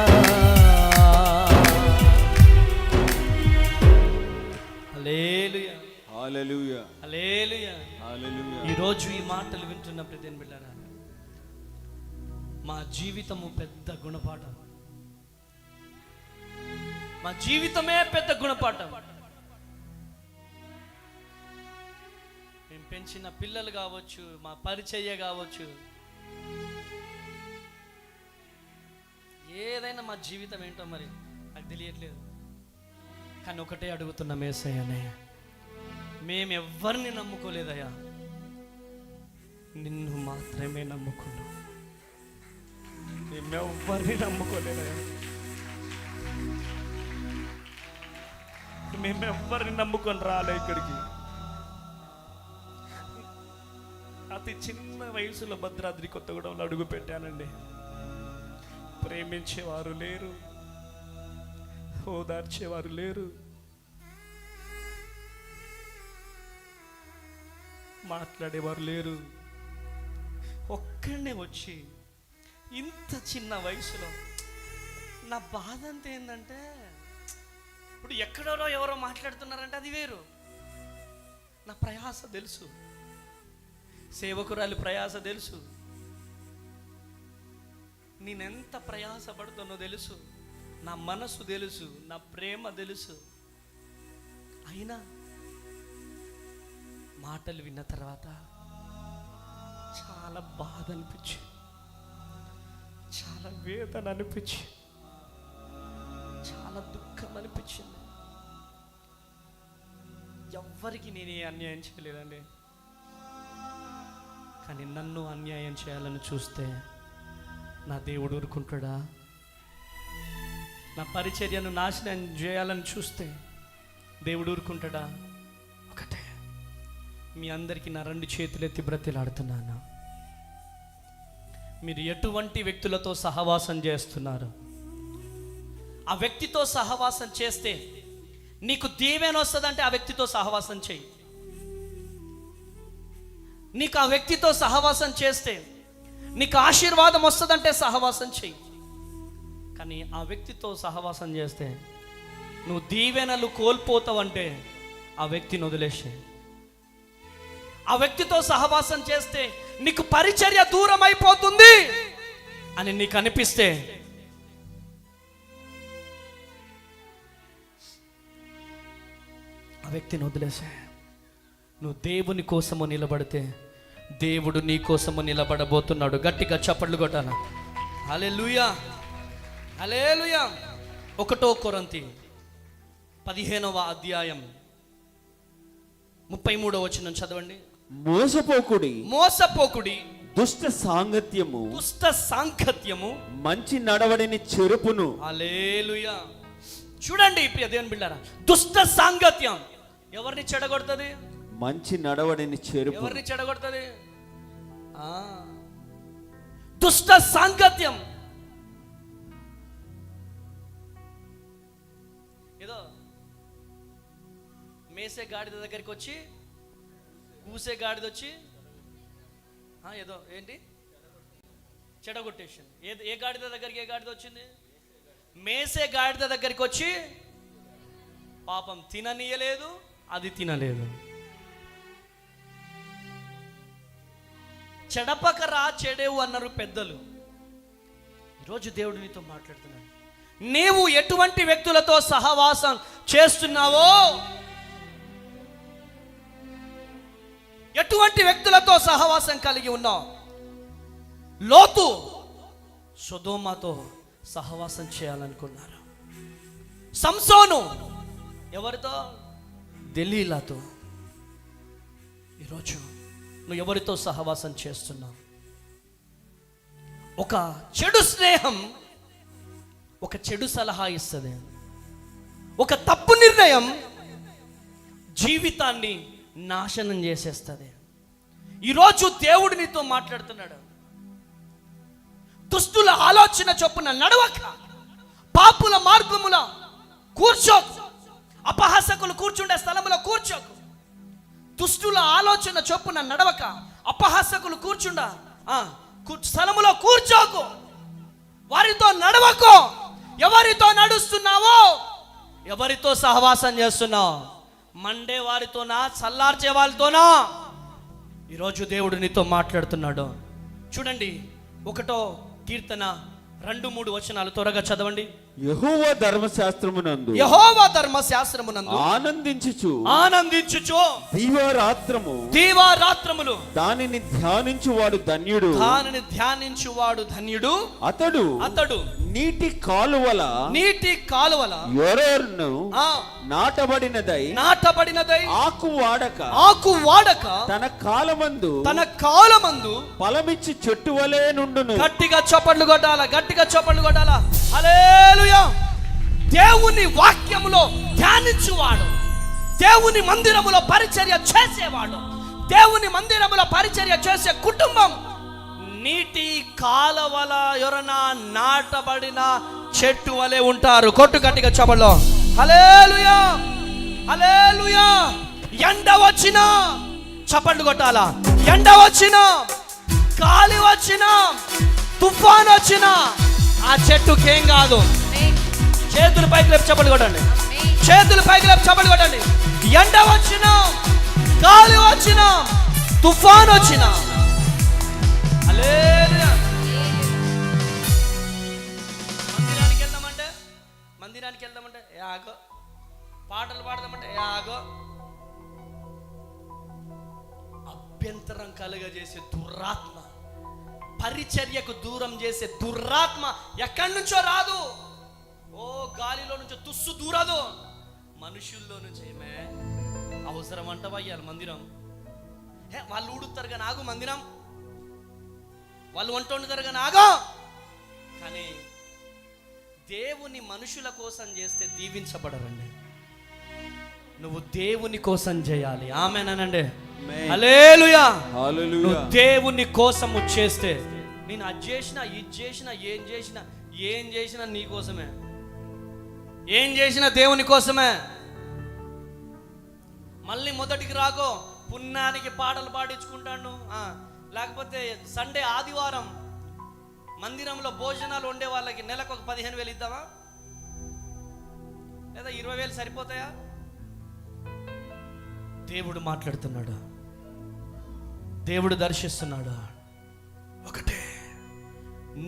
హల్లెలూయా, హల్లెలూయా, హల్లెలూయా. హల్లెలూయా. ఈరోజు ఈ మాటలు వింటున్న ప్రతి బిడ్డలారా, మా జీవితము పెద్ద గుణపాఠం, మా జీవితమే పెద్ద గుణపాఠం. మేము పెంచిన పిల్లలు కావచ్చు, మా పరిచర్య కావచ్చు, ఏదైనా మా జీవితం ఏంటో మరి నాకు తెలియట్లేదు. కానీ ఒకటే అడుగుతున్నాం యేసయ్యనే, మేము ఎవ్వరిని నమ్ముకోలేదయ్యా, నిన్ను మాత్రమే నమ్ముకున్నాం. మేమెవ్వరిని నమ్ముకోలేదయ్యా, మేమెవ్వరిని నమ్ముకొని రాలే ఇక్కడికి. అతి చిన్న వయసులో భద్రాద్రి కొత్తగూడెంలో అడుగు పెట్టానండి. ప్రేమించేవారు లేరు, ఓదార్చేవారు లేరు, మాట్లాడేవారు లేరు. ఒక్కడే వచ్చి ఇంత చిన్న వయసులో నా బాధ అంతా ఏంటంటే, ఇప్పుడు ఎక్కడో ఎవరో మాట్లాడుతున్నారంటే అది వేరు. నా ప్రయాస తెలుసు, సేవకురాలి ప్రయాస తెలుసు, నేనెంత ప్రయాస పడుతున్నో తెలుసు, నా మనసు తెలుసు, నా ప్రేమ తెలుసు. అయినా మాటలు విన్న తర్వాత చాలా బాధ అనిపించి, చాలా వేదన అనిపించి, చాలా దుఃఖం అనిపించింది. ఎవ్వరికి నేనే అన్యాయం చేయలేదండి, కానీ నన్ను అన్యాయం చేయాలని చూస్తే నా దేవుడు ఊరుకుంటాడా? నా పరిచర్యను నాశనం చేయాలని చూస్తే దేవుడు ఊరుకుంటాడా? ఒకటే, మీ అందరికీ నా 2 చేతులెత్తి బ్రతిలాడుతున్నాను. మీరు ఎటువంటి వ్యక్తులతో సహవాసం చేస్తున్నారు? ఆ వ్యక్తితో సహవాసం చేస్తే నీకు దీవెన వస్తుందంటే ఆ వ్యక్తితో సహవాసం చేయి. నీకు ఆ వ్యక్తితో సహవాసం చేస్తే నీకు ఆశీర్వాదం వస్తుందంటే సహవాసం చెయ్యి. కానీ ఆ వ్యక్తితో సహవాసం చేస్తే నువ్వు దీవెనలు కోల్పోతావంటే ఆ వ్యక్తిని వదిలేసే. ఆ వ్యక్తితో సహవాసం చేస్తే నీకు పరిచర్య దూరం అయిపోతుంది అని నీకు అనిపిస్తే ఆ వ్యక్తిని వదిలేసే. నువ్వు దేవుని కోసము నిలబడితే దేవుడు నీ కోసము నిలబడబోతున్నాడు. గట్టిగా చప్పట్లు కొట్టాను. హల్లెలూయా, హల్లెలూయా. 1 కొరింథీ 15వ అధ్యాయం 33వ వచనం చదవండి. మోసపోకుడి దుష్ట సాంగత్యము మంచి నడవడిని చెరుపును. హల్లెలూయా. చూడండి ప్రియ దేవుని బిడ్డలారా, దుష్ట సాంగత్యం ఎవరిని చెడగొడుతుంది? మంచి నడవడిని చెరుపు. ఎవరిని చెడగొడుతుంది? దుష్ట సాంగత్యం. ఏదో మేసే గాడిద దగ్గరికి వచ్చి కూసే గాడిద వచ్చి ఏదో ఏంటి చెడగొట్టేసింది. ఏ గాడిద దగ్గరికి ఏ గాడిద వచ్చింది? మేసే గాడిద దగ్గరికి వచ్చి పాపం తిననీయలేదు, అది తినలేదు. చెడపకరా చెడేవు అన్నారు పెద్దలు. ఈరోజు దేవుడు నీతో మాట్లాడుతున్నాడు. నీవు ఎటువంటి వ్యక్తులతో సహవాసం చేస్తున్నావో, ఎటువంటి వ్యక్తులతో సహవాసం కలిగి ఉన్నావు. లోతు సొదొమతో సహవాసం చేయాలనుకున్నారు. సంసోను ఎవరితో? దెలీలాతో. ఈరోజు నువ్వు ఎవరితో సహవాసం చేస్తున్నావు? ఒక చెడు స్నేహం ఒక చెడు సలహా ఇస్తుంది. ఒక తప్పు నిర్ణయం జీవితాన్ని నాశనం చేసేస్తుంది. ఈరోజు దేవుడు నీతో మాట్లాడుతున్నాడు. దుష్టుల ఆలోచన చొప్పున నడవక, పాపుల మార్గముల కూర్చోకు, అపహాసకులు కూర్చుండే స్థలములో కూర్చోకు. దుష్టుల ఆలోచన చొప్పున నడవక, అపహాసకులు కూర్చుండ స్థలములో కూర్చోకు, వారితో నడవకు. ఎవరితో నడుస్తున్నావో, ఎవరితో సహవాసం చేస్తున్నావు? మండే వారితోనా, చల్లార్చే వారితోనా? ఈరోజు దేవుడు నీతో మాట్లాడుతున్నాడు. చూడండి, 1వ కీర్తన 2-3 వచనాలు త్వరగా చదవండి. యెహోవా ధర్మశాస్త్రమునందు ఆనందించుచు దీవారాత్రములు దానిని ధ్యానించువాడు ధన్యుడు. అతడు నీటి కాలువల యొరను నాటబడినదై ఆకు వాడక తన కాలమందు ఫలమిచ్చి చెట్టు వలె నుండును. గట్టిగా చప్పట్లు కొట్టాలా. హల్లెలూయా. దేవుని వాక్యములో ధ్యానించువాడు, దేవుని మందిరములో పరిచర్య చేసేవాడు, దేవుని మందిరములో పరిచర్య చేసే కుటుంబం నీటి కాలవల యొరన నాటబడిన చెట్టు వలె ఉంటారు. కొట్టు గట్టిగా చప్పట్లో. హల్లెలూయా, హల్లెలూయా. ఎండ వచ్చినా చప్పట్లు కొట్టాలా. ఎండ వచ్చినా, గాలి వచ్చినా, తుఫాన్ వచ్చినా ఆ చెట్టుకేం కాదు. చేతులు పైకి లేపి చప్పట్లు కొట్టండి. ఎండ వచ్చినా, గాలి వచ్చినా, తుఫాన్ వచ్చినా. హల్లెలూయా. మందిరానికి వెళ్దామంటే యాగో, పాటలు పాడదామంటే యాగో, అభ్యంతరం కలుగజేసే దురాత్మ, పరిచర్యకు దూరం చేసే దురాత్మ ఎక్కడి నుంచో రాదు. ఓ గాలిలో నుంచో తుస్సు దూరదు, మనుషుల్లో నుంచి. ఏమే అవసరం అంటవా ఇయ్యాలి మందిరం? వాళ్ళు ఊడుతారు కానీ ఆగు మందిరం, వాళ్ళు వంట వండుతారు కానీ ఆగో. కానీ దేవుని మనుషుల కోసం చేస్తే దీవించబడరండి. నువ్వు దేవుని కోసం చేయాలి. ఆమేనండి. హల్లెలూయా. నువ్వు దేవుని కోసము చేస్తే, నేను అది చేసినా, ఇది చేసినా, ఏం చేసినా నీ కోసమే, ఏం చేసినా దేవుని కోసమే. మళ్ళీ మొదటికి రాకో, పుణ్యానికి పాటలు పాడించుకుంటాను, లేకపోతే సండే ఆదివారం మందిరంలో భోజనాలు వండే వాళ్ళకి నెలకు ఒక 15,000 ఇద్దామా, లేదా 20,000 సరిపోతాయా? దేవుడు మాట్లాడుతున్నాడు, దేవుడు దర్శిస్తున్నాడు. ఒకటే,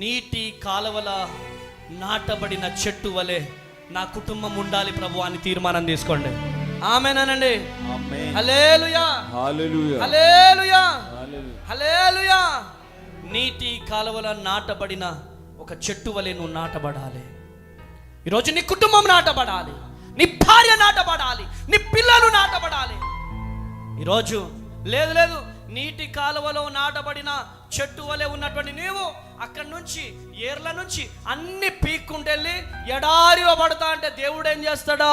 నీటి కాలవల నాటబడిన చెట్టు వలె నా కుటుంబం ఉండాలి ప్రభు అని తీర్మానం తీసుకోండి. ఆమేనండి. హల్లెలూయా, హల్లెలూయా, హల్లెలూయా. నీటి కాలవల నాటబడిన ఒక చెట్టు వలె నువ్వు నాటబడాలి. ఈరోజు నీ కుటుంబం నాటబడాలి, నీ భార్య నాటబడాలి, నీ పిల్లలు నాటబడాలి. ఈరోజు లేదు నీటి కాలువలో నాటబడిన చెట్టు వలె ఉన్నటువంటి నీవు అక్కడి నుంచి, ఏర్ల నుంచి అన్ని పీక్కుంటెళ్ళి ఎడారిలో పడతా అంటే దేవుడు ఏం చేస్తాడా?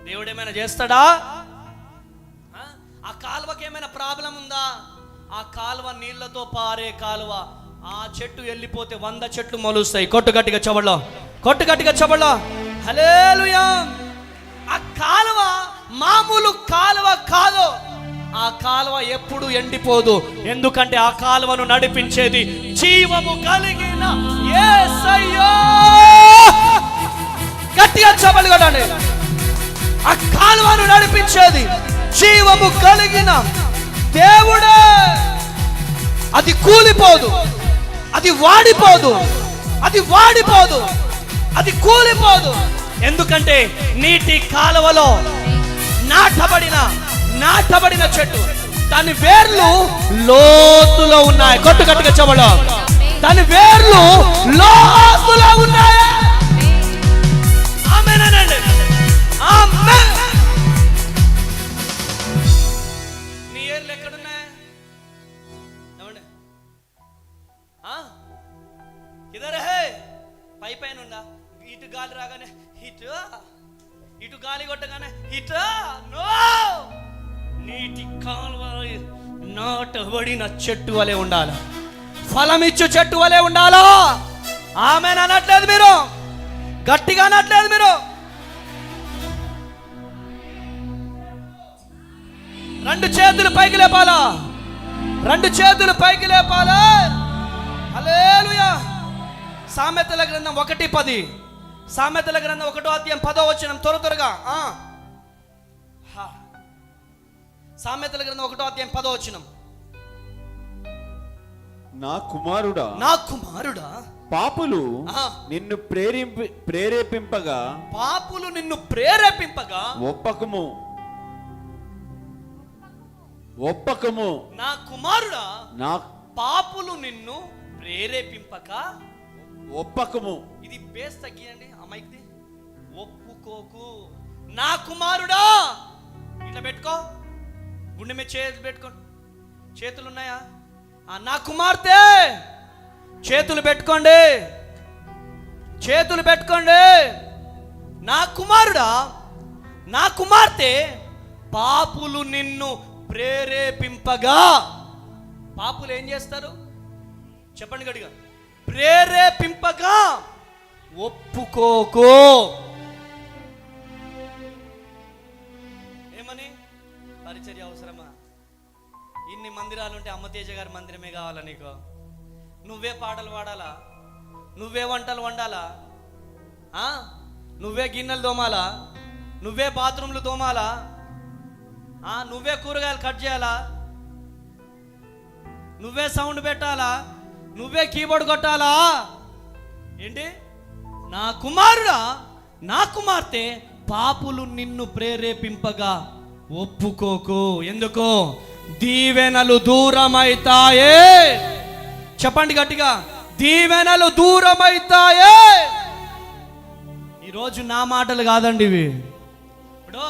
దేవుడు ఏమైనా చేస్తాడా? ఆ కాలువకి ఏమైనా ప్రాబ్లం ఉందా? ఆ కాలువ నీళ్లతో పారే కాలువ. ఆ చెట్టు వెళ్ళిపోతే 100 చెట్లు మొలుస్తాయి. కొట్టు గట్టిగా చబళ్ళ. హల్లెలూయా. ఆ కాలువ మామూలు కాలువ కాదు. ఆ కాలువ ఎప్పుడు ఎండిపోదు, ఎందుకంటే ఆ కాలువను నడిపించేది జీవము కలిగిన యేసయ్యా. గట్టిగా చప్పట్లు కొట్టండి. ఆ కాలువను నడిపించేది జీవము కలిగిన దేవుడే. అది కూలిపోదు, అది వాడిపోదు, అది వాడిపోదు, అది కూలిపోదు. ఎందుకంటే నీటి కాలువలో నాటబడిన చెట్టు, దాని వేర్లు లోతులో ఉన్నాయి. గట్టిగా చెప్పడం, దాని వేర్లు లోతులో ఉన్నాయి. ఆమేనండి, ఆమేన్. నీ ఏర్లు ఎక్కడున్నాయి? ఏమండి, ఇదరే పైన ఉందా? ఇటు గాలి రాగానే ఇటు గాలి కొట్టగానే నో, నీటి కాలువ నాటబడిన చెట్టు వలె ఉండాలి, ఫలమిచ్చు చెట్టు వలె ఉండాలా. ఆమేన్ అనట్లేదు మీరు, గట్టిగా అనట్లేదు మీరు. రెండు చేతులు పైకి లేపాలా, రెండు చేతులు పైకి లేపాలా. హల్లెలూయా. సామెతల గ్రంథం 1:10, సామెతల గ్రంథం 1వ అధ్యాయం 10వ వచనం. త్వరగా సామెతల గ్రంథం 1వ అధ్యాయం 10వ వచనం. నా కుమారుడా, పాపులు నిన్ను ప్రేరేపింపగా ఒప్పకము. నా కుమారుడా, నా పాపులు నిన్ను ప్రేరేపింపక ఒప్పకము. ఇది బేస్ తగ్గియండి అమ్మాయికి. ఒప్పుకోకు. నా కుమారుడా, ఇట్లా పెట్టుకో, గుండె మీద చేతులు పెట్టుకో. చేతులు ఉన్నాయా? నా కుమార్తె, చేతులు పెట్టుకోండి, చేతులు పెట్టుకోండి. నా కుమారుడా, నా కుమార్తె, పాపులు నిన్ను ప్రేరేపింపగా. పాపులు ఏం చేస్తారు చెప్పండి గట్టిగా? ప్రేరేపింపగా ఒప్పుకోకు. ఏమని? పరిచర్య అవసరమా? ఇన్ని మందిరాలు ఉంటే అమ్మతేజ గారి మందిరమే కావాలా నీకు? నువ్వే పాటలు పాడాలా? నువ్వే వంటలు వండాలా? నువ్వే గిన్నెలు తోమాలా? నువ్వే బాత్రూమ్లు తోమాలా? నువ్వే కూరగాయలు కట్ చేయాలా? నువ్వే సౌండ్ పెట్టాలా? నువ్వే కీబోర్డ్ కొట్టాలా? ఏంటి? నా కుమారుడా, నా కుమార్తె, పాపులు నిన్ను ప్రేరేపింపగా ఒప్పుకోకు. ఎందుకో? దీవెనలు దూరమైతాయే. చెప్పండి గట్టిగా, దీవెనలు దూరమైతాయే. ఈరోజు నా మాటలు కాదండి ఇవి. ఇప్పుడు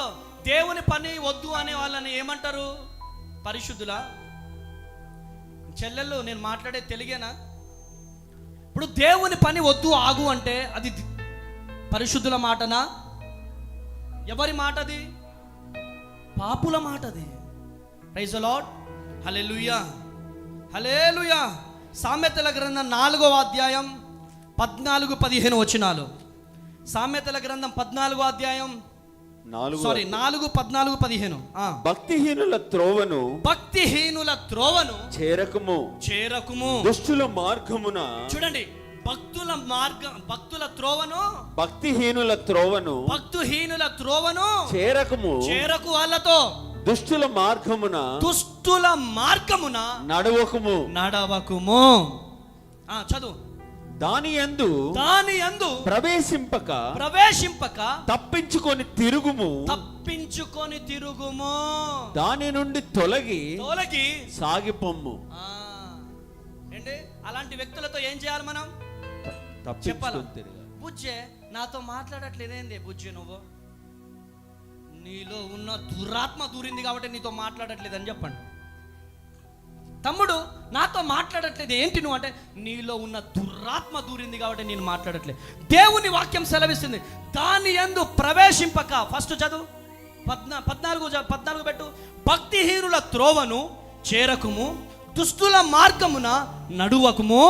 దేవుని పని వద్దు అనే వాళ్ళని ఏమంటారు? పరిశుద్ధులా? చెల్లెళ్ళు, నేను మాట్లాడే తెలుగేనా? ఇప్పుడు దేవుని పని వద్దు ఆగు అంటే అది పరిశుద్ధుల మాటనా? ఎవరి మాటది? పాపుల మాటది. Praise the Lord. Hallelujah, hallelujah. సామెతల గ్రంథం 4వ అధ్యాయం 14-15 వచనాలు. సామెతల గ్రంథం 14వ అధ్యాయం 4:14-15. భక్తిహీనుల త్రోవను చేరకుము, దుష్టుల మార్గమున. చూడండి, భక్తుల త్రోవను, భక్తిహీనుల త్రోవను చేరకు వాళ్ళతో, దుష్టుల మార్గమున నడవకుము. చదువు. దాని యందు ప్రవేశింపక తప్పించుకొని తిరుగుము, దాని నుండి తొలగి సాగిపోమ్ము. ఏంటి? అలాంటి వ్యక్తులతో ఏం చేయాలి మనం? చెప్పాలి. బుజ్జే, నాతో మాట్లాడట్లేదేంది బుజ్జే? నువ్వు, నీలో ఉన్న దురాత్మ దూరింది కాబట్టి నీతో మాట్లాడట్లేదని చెప్పండి. తమ్ముడు, నాతో మాట్లాడట్లేదు ఏంటి నువ్వు అంటే, నీలో ఉన్న దురాత్మ దూరింది కాబట్టి నేను మాట్లాడట్లేదు. దేవుని వాక్యం సెలవిస్తుంది, దాని యందు ప్రవేశింపక. ఫస్ట్ చదువు, 14 పెట్టు. భక్తిహీనుల త్రోవను చేరకుము, దుష్టుల మార్గమున నడువకుము,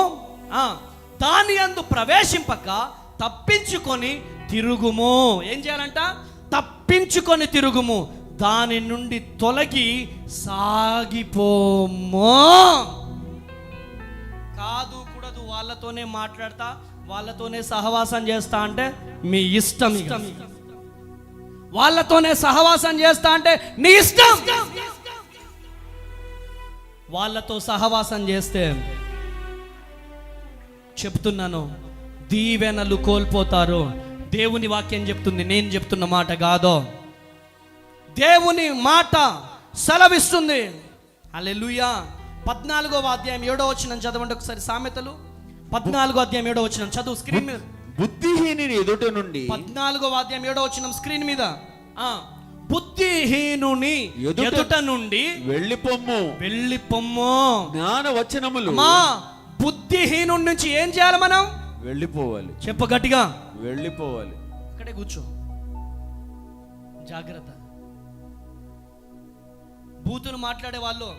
దాని యందు ప్రవేశింపక తప్పించుకొని తిరుగుము. ఏం చేయాలంట? తప్పించుకొని తిరుగుము, దాని నుండి తొలగి సాగిపోము. కాదు కూడదు వాళ్ళతోనే మాట్లాడతా, వాళ్ళతోనే సహవాసం చేస్తా అంటే మీ ఇష్టం. వాళ్ళతోనే సహవాసం చేస్తా అంటే నీ ఇష్టం. వాళ్ళతో సహవాసం చేస్తే చెప్తున్నాను, దీవెనలు కోల్పోతారు. దేవుని వాక్యం చెప్తుంది, నేను చెప్తున్న మాట కాదో. దేవుని మాట సెలవిస్తుంది. హల్లెలూయా. 14వ అధ్యాయం 7వ వచనం చదవండి ఒకసారి. సామెతలు 14వ అధ్యాయం 7వ వచనం చదువు స్క్రీన్ మీద. బుద్ధిహీనుని ఎదుట నుండి 14వ అధ్యాయం 7వ వచనం స్క్రీన్ మీద. బుద్ధిహీనుని ఎదుట నుండి వెళ్ళిపొమ్ము. జ్ఞాన వచనములు. బుద్ధిహీనుడి నుంచి ఏం చేయాలి మనం? వెళ్ళిపోవాలి. చెప్ప గట్టిగా, వెళ్ళిపోవాలి. అక్కడే కూర్చో, జాగ్రత్త. బూతులు మాట్లాడే వాళ్ళు,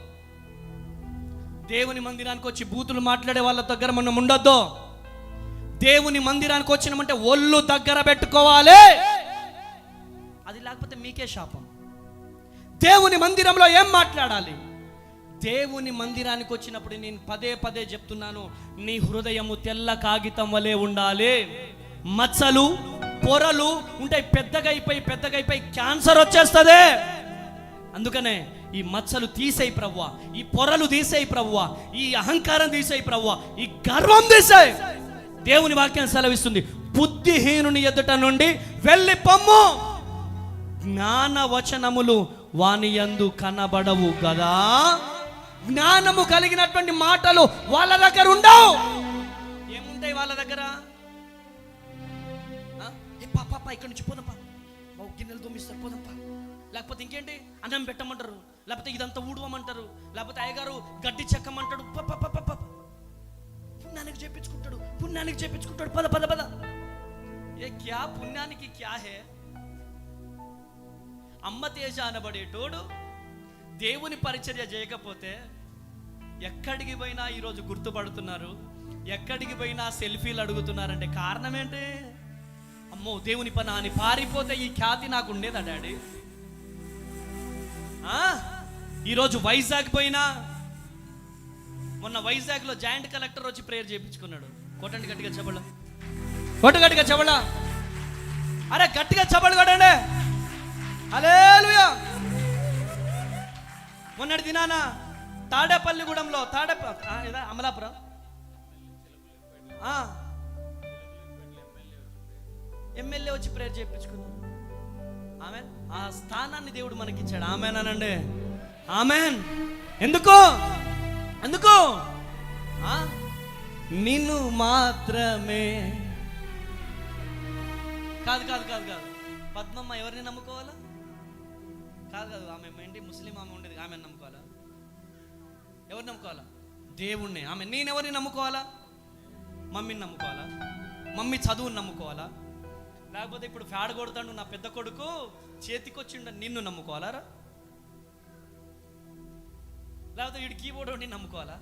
దేవుని మందిరానికి వచ్చి బూతులు మాట్లాడే వాళ్ళ దగ్గర మనం ఉండొద్దు. దేవుని మందిరానికి వచ్చినామంటే ఒళ్ళు దగ్గర పెట్టుకోవాలి. అది లేకపోతే మీకే శాపం. దేవుని మందిరంలో ఏం మాట్లాడాలి? దేవుని మందిరానికి వచ్చినప్పుడు నేను పదే పదే చెప్తున్నాను, నీ హృదయము తెల్ల కాగితం వలె ఉండాలి. మచ్చలు పొరలు ఉంటాయి, పెద్దగా అయిపోయి క్యాన్సర్ వచ్చేస్తుంది. అందుకనే ఈ మచ్చలు తీసేయి ప్రభువా, ఈ పొరలు తీసేయి ప్రభువా, ఈ అహంకారం తీసేయి ప్రభువా, ఈ గర్వం తీసేయి. దేవుని వాక్యం సెలవిస్తుంది, బుద్ధిహీనుని ఎదుట నుండి వెళ్ళి పొమ్ము. జ్ఞాన వచనములు వాని యందు కనబడవు కదా. జ్ఞానము కలిగినటువంటి మాటలు వాళ్ళ దగ్గర ఉండవు. ఏముంటాయి వాళ్ళ దగ్గర? పాప ఇక్కడి నుంచి పోదాం, గిన్నెలు దొమ్మిస్తారు, పోదాంపా. లేకపోతే ఇంకేంటి, అన్నం పెట్టమంటారు, లేకపోతే ఇదంతా ఊడవమంటారు, లేకపోతే అయ్యగారు గడ్డి చెక్కమంటాడు, పుణ్యానికి చేపించుకుంటాడు, పద పద పద. ఏ క్యా పుణ్యానికి క్యా హే? అమ్మ తేజ అనబడేటోడు దేవుని పరిచర్య చేయకపోతే ఎక్కడికి పోయినా ఈరోజు గుర్తుపడుతున్నారు, ఎక్కడికి పోయినా సెల్ఫీలు అడుగుతున్నారంటే కారణం ఏంటి? అమ్మో దేవుని పని అని పారిపోతే ఈ ఖ్యాతి నాకు ఉండేదా డాడీ? ఈరోజు వైజాగ్ పోయినా, మొన్న వైజాగ్లో జాయింట్ కలెక్టర్ వచ్చి ప్రేయర్ చేయించుకున్నాడు. కొట్టండి గట్టిగా చెబడ, కొట్టు గట్టిగా చెబడ, అరే గట్టిగా చెబడు కొట్టండి. హల్లెలూయా. మొన్నటి దినాన తాడేపల్లిగూడెంలో అమలాపురం ఎమ్మెల్యే వచ్చి ప్రేయర్ చేయించుకున్నాం. ఆమెన్. ఆ స్థానాన్ని దేవుడు మనకిచ్చాడు. ఆమెన్ అనండి. ఆమెన్. ఎందుకు నిన్ను మాత్రమే కాదు. పద్మమ్మ ఎవరిని నమ్ముకోవాలా? కాదు. ఆమె ఏంటి, ముస్లిం ఆమె ఉండేది, ఆమె నమ్ముకోవాలా? ఎవరిని నమ్ముకోవాలా? దేవుణ్ణి. ఆమె నేనెవరిని నమ్ముకోవాలా? మమ్మీని నమ్ముకోవాలా? మమ్మీ చదువుని నమ్ముకోవాలా? లేకపోతే ఇప్పుడు ఫ్యాడ్ కొడతాడు నా పెద్ద కొడుకు చేతికొచ్చిండ, నిన్ను నమ్ముకోవాలా? లేకపోతే వీడు కీబోర్డ్ వాడిని నమ్ముకోవాలా?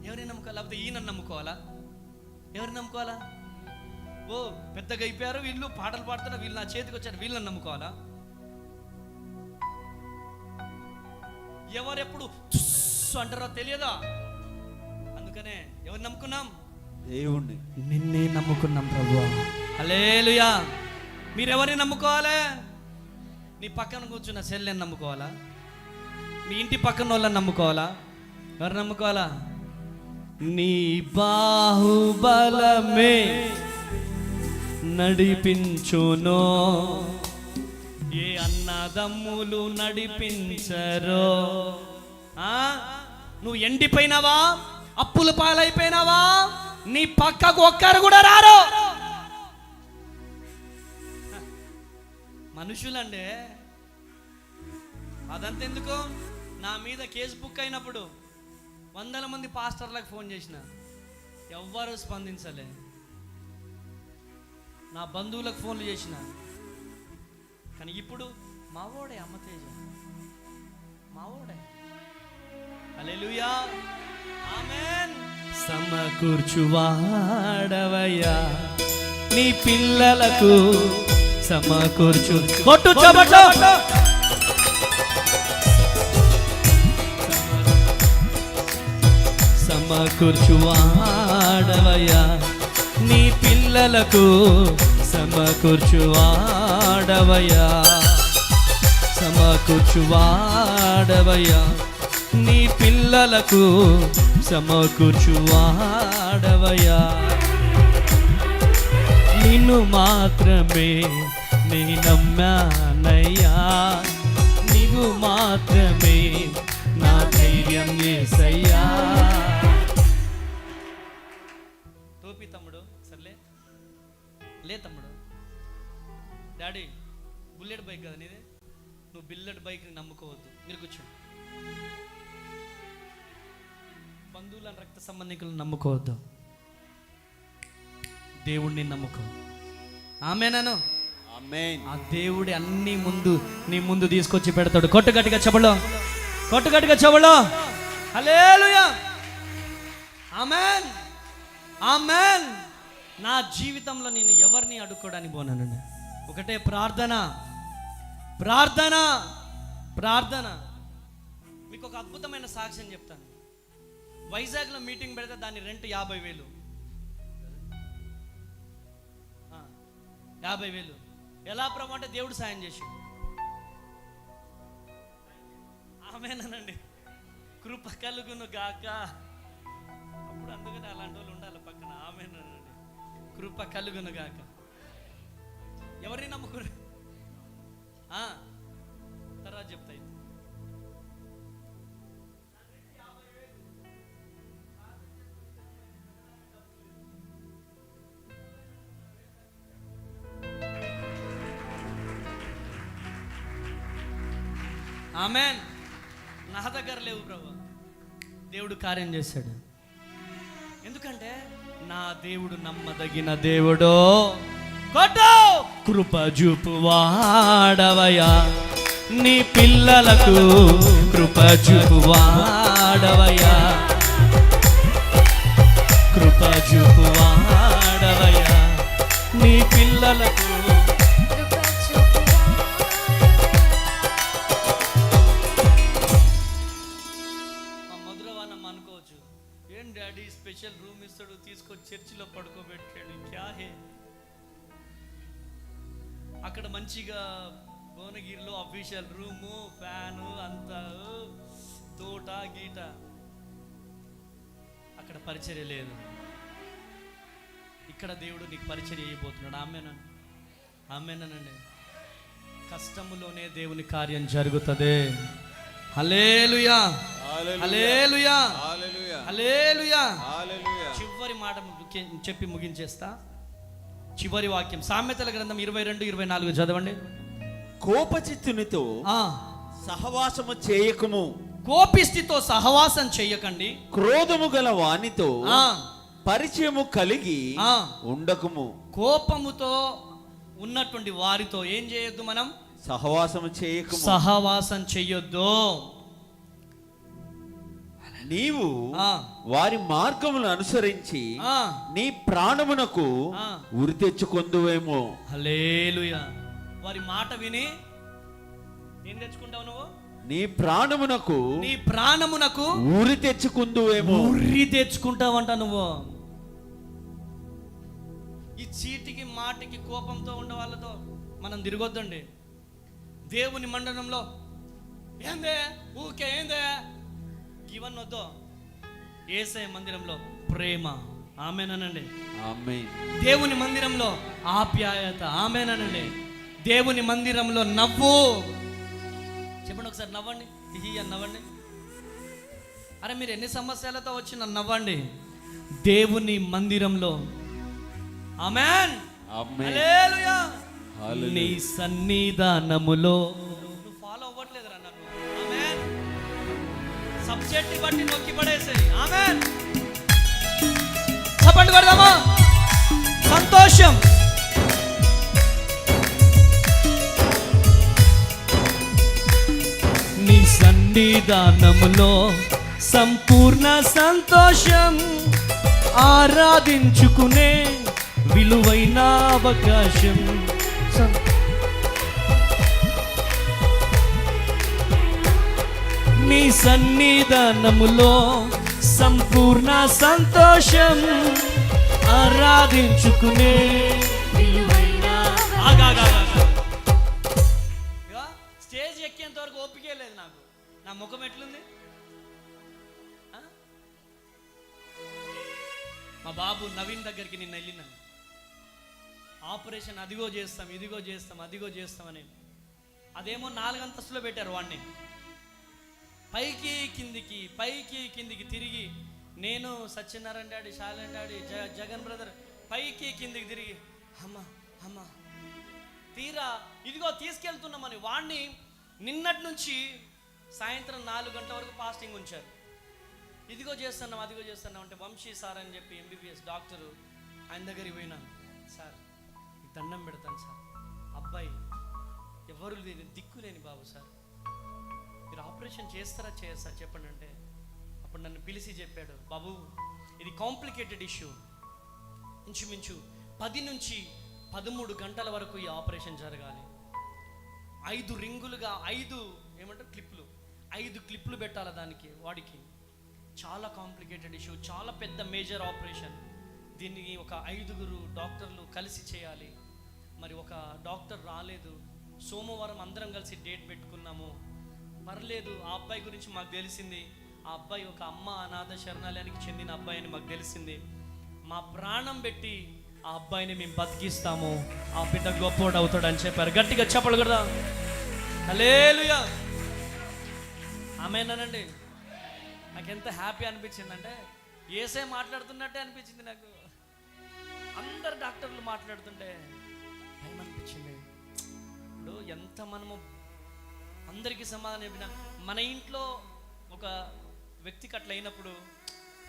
ఎవరిని నమ్ముకోవాలి? లేకపోతే ఈయన నమ్ముకోవాలా? ఎవరిని నమ్ముకోవాలా? ఓ పెద్దగా అయిపోయారు వీళ్ళు, పాటలు పాడుతున్నారు, వీళ్ళు నా చేతికి వచ్చారు, వీళ్ళని నమ్ముకోవాలా? ఎవరెప్పుడు అంటారో తెలియదా? అందుకనే ఎవరు నమ్ముకున్నాం? దేవుణ్ణి. నిన్నే నమ్ముకున్నాం ప్రభువా. హల్లెలూయా. మీరెవరిని నమ్ముకోవాలి? నీ పక్కన కూర్చున్న సెల్లని నమ్ముకోవాలా? మీ ఇంటి పక్కన వాళ్ళని నమ్ముకోవాలా? ఎవరు నమ్ముకోవాలా? నీ బాహుబలమే నడిపించునో, ఏ అన్నదమ్ములు నడిపించరో. నువ్వు ఎండిపోయినావా, అప్పుల పాలైపోయినావా, నీ పక్కకు ఒక్కరు కూడా రారు. మనుషులండే. అదంతెందుకు, నా మీద కేసు బుక్ అయినప్పుడు 100 మంది పాస్టర్లకు ఫోన్ చేసిన, ఎవ్వరు స్పందించలే. నా బంధువులకు ఫోన్లు చేసిన, కానీ ఇప్పుడు మావోడే అమ్మ తేజ, మావోడే. హల్లెలూయా. ఆమేన్. సమకూర్చువాడవయ్యా నీ పిల్లలకు, సమకూర్చు. కొట్టు చబట్టు. సమకూర్చువాడవయ్యా నీ పిల్లలకు, సమకూర్చువాడవయ్యా నీ పిల్ల పిల్లలకు సమకూర్చువాడవయ్యా. నిన్ను మాత్రమే నీ నమ్మానయ్యా, నీవు మాత్రమే నా ధైర్యం యేసయ్యా. టోపీ తమ్ముడు సర్లే లే తమ్ముడు. డాడీ బుల్లెట్ బైక్ కదా నీది, నువ్వు బుల్లెట్ బైక్ని నమ్ముకోవద్దు. మీరు కూర్చోండి. బంధువులను రక్త సంబంధికులను నమ్ముకోవద్దు, దేవుడిని నమ్ముకో. ఆమేనను. ఆమేన్. ఆ దేవుడి అన్ని ముందు నీ ముందు తీసుకొచ్చి పెడతాడు. కొట్టు గట్టిగా చెబులో, కొట్టు గట్టిగా చెబులో. హల్లెలూయా, ఆమేన్, ఆమేన్. నా జీవితంలో నేను ఎవరిని అడుక్కోవడానికి పోనానండి. ఒకటే ప్రార్థన, ప్రార్థన, ప్రార్థన. మీకు ఒక అద్భుతమైన సాక్ష్యం చెప్తాను. వైజాగ్లో మీటింగ్ పెడితే దాని రెంట్ 50,000. 50,000 ఎలా ప్రభు అంటే దేవుడు సాయం చేశాడు. ఆమేనండి. కృప కలుగును గాక. అప్పుడు అందుకని అలాంటి వాళ్ళు ఉండాలి పక్కన. ఆమేనండి. కృప కలుగును గాక. ఎవరిని నమ్ముకురు? తర్వాత చెప్తా. ఆమేన్. నా దగ్గర లేవు ప్రభు, దేవుడు కార్యం చేశాడు. ఎందుకంటే నా దేవుడు నమ్మదగిన దేవుడు. కొట్టు. కృప చూపు వాడవయ్యా, నీ పిల్లలకు కృప చూపు వాడవయ్యా, కృప చూపు వాడవయ్యా, నీ పిల్లలకు. ఏం డాడీ స్పెషల్ రూమ్ ఇస్తాడు, తీసుకొని చర్చిలో పడుకోబెట్టాడు. క్యా హే. అక్కడ మంచిగా భువనగిరిలో అఫీషియల్ రూము, ఫ్యాను, అంతా తోట గీట. అక్కడ పరిచర్య లేదు, ఇక్కడ దేవుడు నీకు పరిచర్య చేయబోతున్నాడు. ఆమేనండి, ఆమేనండి. కష్టములోనే దేవుని కార్యం జరుగుతుంది. హల్లెలూయా, హల్లెలూయా, హల్లెలూయా. చివరి మాట చెప్పి ముగించేస్తా. చివరి వాక్యం సామెతల గ్రంథం 22:24 చదవండి. కోపచిత్తునితో సహవాసము చేయకము, కోపిష్టితో సహవాసం చెయ్యకండి. క్రోధము గల వానితో పరిచయము కలిగి ఉండకము. కోపముతో ఉన్నటువంటి వారితో ఏం చేయొద్దు? మనం సహవాసము చేయకము, సహవాసం చెయ్యొద్దు. నీవు వారి మార్గమును అనుసరించి నీ ప్రాణమునకు ఉరి తెచ్చుకొందువేమో. హల్లెలూయా. వారి మాట విని ఏం తెచ్చుకుంటావు నువ్వు? నీ ప్రాణమునకు, నీ ప్రాణమునకు ఉరి తెచ్చుకుందువేమో. ఉరి తెచ్చుకుంటావంట నువ్వు. ఈ చీటికి మాటికి కోపంతో ఉండే వాళ్ళతో మనం తిరగొద్దండి. దేవుని మండలంలో ఏందే ఊకే ఏందే ఇవన్నీ వద్దు. యేసయ్య మందిరంలో ప్రేమ. ఆమేనండి, ఆమేన్. దేవుని మందిరంలో ఆప్యాయత. ఆమేనండి. దేవుని మందిరంలో నవ్వు. చెప్పండి ఒకసారి, నవ్వండి. హిహి అని నవ్వండి. అరే మీరు ఎన్ని సమస్యలతో వచ్చిన నవ్వండి దేవుని మందిరంలో. ఆమేన్, హల్లెలూయా. నీ సన్నిధానములో. నువ్వు ఫాలో అవ్వట్లేదురా నన్ను. ఆమేన్. సబ్జెక్ట్ బట్టి నొక్కి పడేసాయి. ఆమేన్. చప్పట్లు కొడదామా? సంతోషం. నీ సన్నిధానములో సంపూర్ణ సంతోషం, ఆరాధించుకునే విలువైన అవకాశం. నీ సన్నిధానములో సంపూర్ణ సంతోషం, ఆరాధించుకునే విలువైన. స్టేజ్ ఎక్కేంత వరకు ఓపికే లేదు నాకు. నా ముఖం ఎట్లుంది? మా బాబు నవీన్ దగ్గరికి నిన్న వెళ్ళినాను. ఆపరేషన్ అదిగో చేస్తాం, ఇదిగో చేస్తాం, అదిగో చేస్తామని. అదేమో 4 అంతస్తులో పెట్టారు వాడిని. పైకి కిందికి తిరిగి నేను Satyanarayana daddy, Shalen daddy, Jagan brother పైకి కిందికి తిరిగి అమ్మ తీరా ఇదిగో తీసుకెళ్తున్నామని వాడిని నిన్నటి నుంచి సాయంత్రం 4 గంటల వరకు ఫాస్టింగ్ ఉంచారు. ఇదిగో చేస్తున్నాం, అదిగో చేస్తున్నాం అంటే వంశీ సార్ అని చెప్పి ఎంబీబీఎస్ డాక్టరు, ఆయన దగ్గరికి పోయినాను. సార్ దండం పెడతాను సార్, అబ్బాయి ఎవరు లేని దిక్కు లేని బాబు సార్, మీరు ఆపరేషన్ చేస్తారా చెప్పండి అంటే అప్పుడు నన్ను పిలిచి చెప్పాడు, బాబు ఇది కాంప్లికేటెడ్ ఇష్యూ, ఇంచుమించు 10 నుంచి 13 గంటల వరకు ఈ ఆపరేషన్ జరగాలి. 5 రింగులుగా 5 క్లిప్లు పెట్టాలి దానికి. వాడికి చాలా కాంప్లికేటెడ్ ఇష్యూ, చాలా పెద్ద మేజర్ ఆపరేషన్. దీన్ని ఒక 5 డాక్టర్లు కలిసి చేయాలి. మరి ఒక డాక్టర్ రాలేదు. సోమవారం అందరం కలిసి డేట్ పెట్టుకున్నాము. పర్లేదు, ఆ అబ్బాయి గురించి మాకు తెలిసింది. ఆ అబ్బాయి ఒక అమ్మ అనాథ శరణాలయానికి చెందిన అబ్బాయి అని మాకు తెలిసింది. మా ప్రాణం పెట్టి ఆ అబ్బాయిని మేము బతికిస్తాము, ఆ బిడ్డ గొప్పోడు అవుతాడు అని చెప్పారు. గట్టిగా చెప్పలు కదా, హల్లెలూయా, ఆమేనండి. నాకు ఎంత హ్యాపీ అనిపించిందంటే యేసే మాట్లాడుతున్నట్టే అనిపించింది నాకు. అందరు డాక్టర్లు మాట్లాడుతుంటే భయం అనిపించింది. ఇప్పుడు ఎంత మనము అందరికీ సమాధానం చెప్పినా మన ఇంట్లో ఒక వ్యక్తికి అట్లా అయినప్పుడు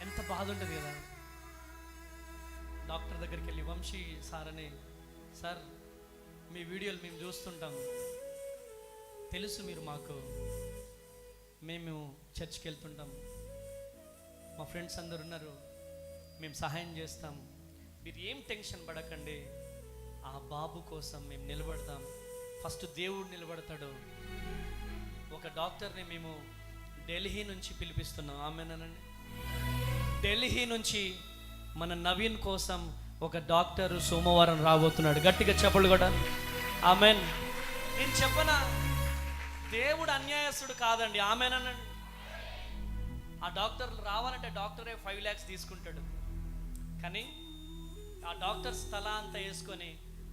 ఎంత బాధ ఉంటుంది కదా. డాక్టర్ దగ్గరికి వెళ్ళి వంశీ సార్ అని, సార్ మీ వీడియోలు మేము చూస్తుంటాము, తెలుసు మీరు మాకు, మేము చర్చ్కి వెళ్తుంటాం, మా ఫ్రెండ్స్ అందరు ఉన్నారు, మేము సహాయం చేస్తాం, మీరు ఏం టెన్షన్ పడకండి, ఆ బాబు కోసం మేము నిలబడతాం, ఫస్ట్ దేవుడు నిలబడతాడు. ఒక డాక్టర్ని మేము ఢిల్లీ నుంచి పిలిపిస్తున్నాం. ఆమేనండి. ఢిల్లీ నుంచి మన నవీన్ కోసం ఒక డాక్టర్ సోమవారం రాబోతున్నాడు. గట్టిగా చెప్పలు కూడా ఆమెన్. నేను చెప్పనా, దేవుడు అన్యాయస్తుడు కాదండి. ఆమేనండి. ఆ డాక్టర్లు రావాలంటే డాక్టరే 5 lakhs తీసుకుంటాడు. కానీ ఆ డాక్టర్ స్థల అంతా వేసుకొని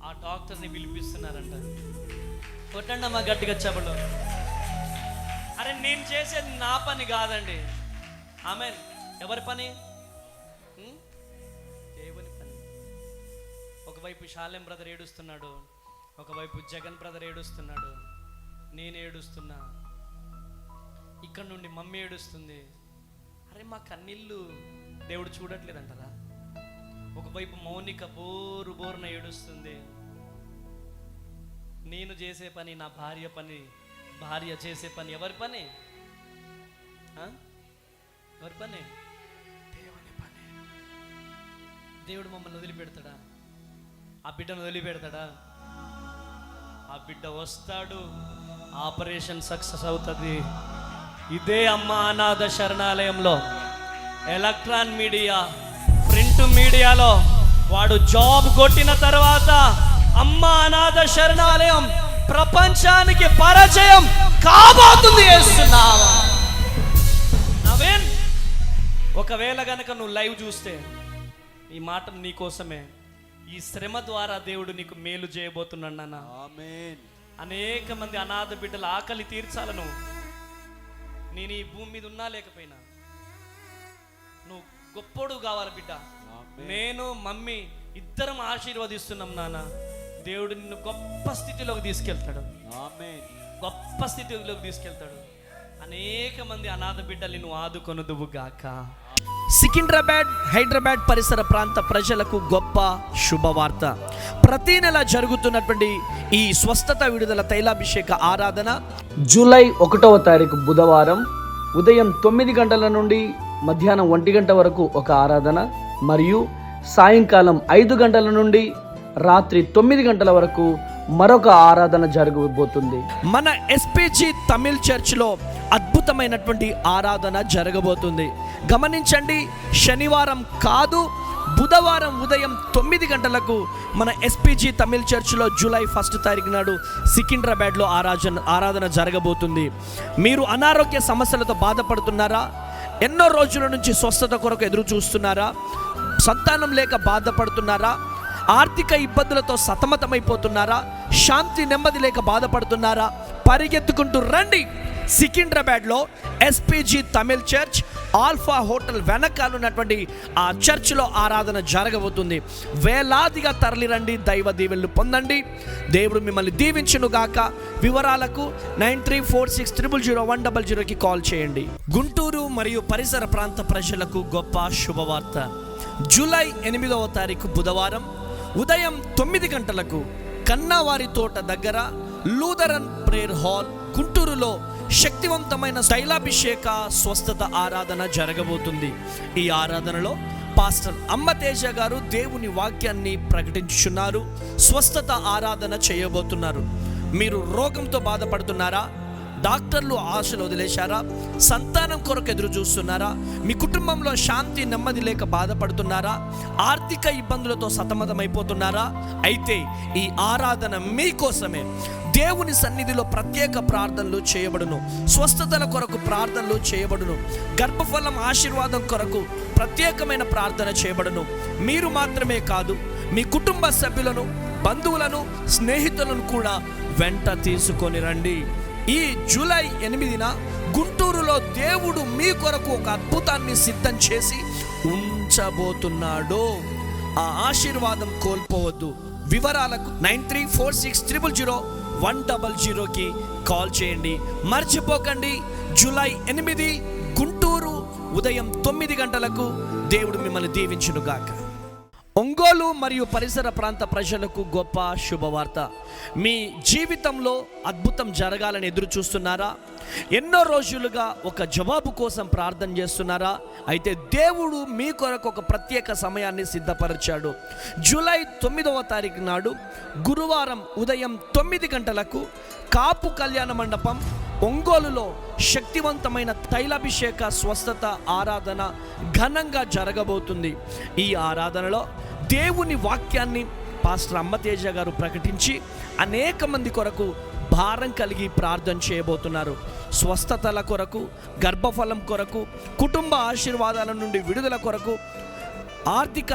ఆ డాక్టర్ని పిలిపిస్తున్నారంట. కొట్టండి అమ్మా గట్టిగా చెప్పలు. అరే నేను చేసేది నా పని కాదండి. ఆమేన్. ఎవరి పని? దేవుని పని. ఒకవైపు శాలెం బ్రదర్ ఏడుస్తున్నాడు, ఒకవైపు జగన్ బ్రదర్ ఏడుస్తున్నాడు, నేను ఏడుస్తున్నా, ఇక్కడ నుండి మమ్మీ ఏడుస్తుంది. అరే మా కన్నీళ్ళు దేవుడు చూడట్లేదంటారా? ఒకవైపు మౌనిక బోరున ఏడుస్తుంది. నేను చేసే పని నా భార్య పని, భార్య చేసే పని ఎవరి పని? ఎవరి పని? దేవుని పని. దేవుడు మమ్మల్ని వదిలిపెడతాడా? ఆ బిడ్డను వదిలిపెడతాడా? ఆ బిడ్డ వస్తాడు, ఆపరేషన్ సక్సెస్ అవుతుంది. ఇదే అమ్మ అనాథ శరణాలయంలో ఎలక్ట్రాన్ మీడియా, ప్రింట్ మీడియాలో వాడు జాబ్ కొట్టిన తర్వాత అమ్మ అనాథ శరణాలయం ప్రపంచానికి పరిచయం కాబోతుంది. చేస్తున్నావా నవీన్? ఒకవేళ గనక నువ్వు లైవ్ చూస్తే ఈ మాట నీ కోసమే. ఈ శ్రమ ద్వారా దేవుడు నీకు మేలు చేయబోతున్నాడు నాన్న. ఆమేన్. అనేక మంది అనాథ బిడ్డల ఆకలి తీర్చాలను. నేను ఈ భూమి మీద ఉన్నా లేకపోయినా నువ్వు గొప్పోడు కావాలి బిడ్డ. నేను మమ్మీ ఇద్దరం ఆశీర్వదిస్తున్నాం నాన్న. దేవుడు నిన్ను గొప్ప స్థితిలోకి తీసుకెళ్తాడు. ఆమేన్. గొప్ప స్థితిలోకి తీసుకెళ్తాడు. అనేక మంది అనాథ బిడ్డల్ని నువ్వు ఆదుకొనుదువు గాక. సికింద్రాబాద్, హైదరాబాద్ పరిసర ప్రాంత ప్రజలకు గొప్ప శుభవార్త. ప్రతి నెల జరుగుతున్నటువంటి ఈ స్వస్థత విడుదల తైలాభిషేక ఆరాధన జూలై 1వ తారీఖు బుధవారం ఉదయం 9 గంటల నుండి మధ్యాహ్నం 1 గంట వరకు ఒక ఆరాధన, మరియు సాయంకాలం 5 గంటల నుండి రాత్రి 9 గంటల వరకు మరొక ఆరాధన జరగబోతుంది. మన ఎస్పీజీ తమిళ్ చర్చ్లో అద్భుతమైనటువంటి ఆరాధన జరగబోతుంది. గమనించండి, శనివారం కాదు, బుధవారం ఉదయం 9 గంటలకు మన ఎస్పీజీ తమిళ్ చర్చ్లో జూలై 1 తారీఖు నాడు సికింద్రాబాద్లో ఆరాధన జరగబోతుంది. మీరు అనారోగ్య సమస్యలతో బాధపడుతున్నారా? ఎన్నో రోజుల నుంచి స్వస్థత కొరకు ఎదురు చూస్తున్నారా? సంతానం లేక బాధపడుతున్నారా? ఆర్థిక ఇబ్బందులతో సతమతమైపోతున్నారా? శాంతి నెమ్మది లేక బాధపడుతున్నారా? పరిగెత్తుకుంటూ రండి. సికింద్రాబాద్లో SPG Tamil church alpha hotel వెనకాల ఉన్నటువంటి ఆ చర్చ్లో ఆరాధన జరగబోతుంది. వేలాదిగా తరలిరండి, దైవ దీవెనలు పొందండి. దేవుడు మిమ్మల్ని దీవించును గాక. వివరాలకు 9346000100కి కాల్ చేయండి. గుంటూరు మరియు పరిసర ప్రాంత ప్రజలకు గొప్ప శుభవార్త. జూలై 8వ తారీఖు బుధవారం ఉదయం 9 గంటలకు కన్నావారి తోట దగ్గర లూథరన్ ప్రేయర్ హాల్ గుంటూరులో శక్తివంతమైన తైలాభిషేక స్వస్థత ఆరాధన జరగబోతుంది. ఈ ఆరాధనలో పాస్టర్ అమ్మతేజ గారు దేవుని వాక్యాన్ని ప్రకటించుచున్నారు. స్వస్థత ఆరాధన చేయబోతున్నారు. మీరు రోగంతో బాధపడుతున్నారా? డాక్టర్లు ఆశలు వదిలేశారా? సంతానం కొరకు ఎదురు చూస్తున్నారా? మీ కుటుంబంలో శాంతి నెమ్మది లేక బాధపడుతున్నారా? ఆర్థిక ఇబ్బందులతో సతమతమైపోతున్నారా? అయితే ఈ ఆరాధన మీకోసమే. దేవుని సన్నిధిలో ప్రత్యేక ప్రార్థనలు చేయబడును. స్వస్థతల కొరకు ప్రార్థనలు చేయబడును. గర్భఫలం ఆశీర్వాదం కొరకు ప్రత్యేకమైన ప్రార్థన చేయబడును. మీరు మాత్రమే కాదు, మీ కుటుంబ సభ్యులను, బంధువులను, స్నేహితులను కూడా వెంట తీసుకొని రండి. ఈ జూలై 8న గుంటూరులో దేవుడు మీ కొరకు ఒక అద్భుతాన్ని సిద్ధం చేసి ఉంచబోతున్నాడు. ఆ ఆశీర్వాదం కోల్పోవద్దు. వివరాలకు 9346000100కి కాల్ చేయండి. మర్చిపోకండి, జూలై 8 గుంటూరు ఉదయం 9 గంటలకు. దేవుడు మిమ్మల్ని దీవించును గాక. ఒంగోలు మరియు పరిసర ప్రాంత ప్రజలకు గొప్ప శుభవార్త. మీ జీవితంలో అద్భుతం జరగాలని ఎదురు చూస్తున్నారా? ఎన్నో రోజులుగా ఒక జవాబు కోసం ప్రార్థన చేస్తున్నారా? అయితే దేవుడు మీ కొరకు ఒక ప్రత్యేక సమయాన్ని సిద్ధపరిచాడు. జూలై 9వ తారీఖు నాడు గురువారం ఉదయం 9 గంటలకు కాపు కళ్యాణ మండపం ఒంగోలులో శక్తివంతమైన తైలాభిషేక స్వస్థత ఆరాధన ఘనంగా జరగబోతుంది. ఈ ఆరాధనలో దేవుని వాక్యాన్ని పాస్టర్ అమ్మతేజ గారు ప్రకటించి అనేక మంది కొరకు భారం కలిగి ప్రార్థన చేయబోతున్నారు. స్వస్థతల కొరకు, గర్భఫలం కొరకు, కుటుంబ ఆశీర్వాదాల నుండి విడుదల కొరకు, ఆర్థిక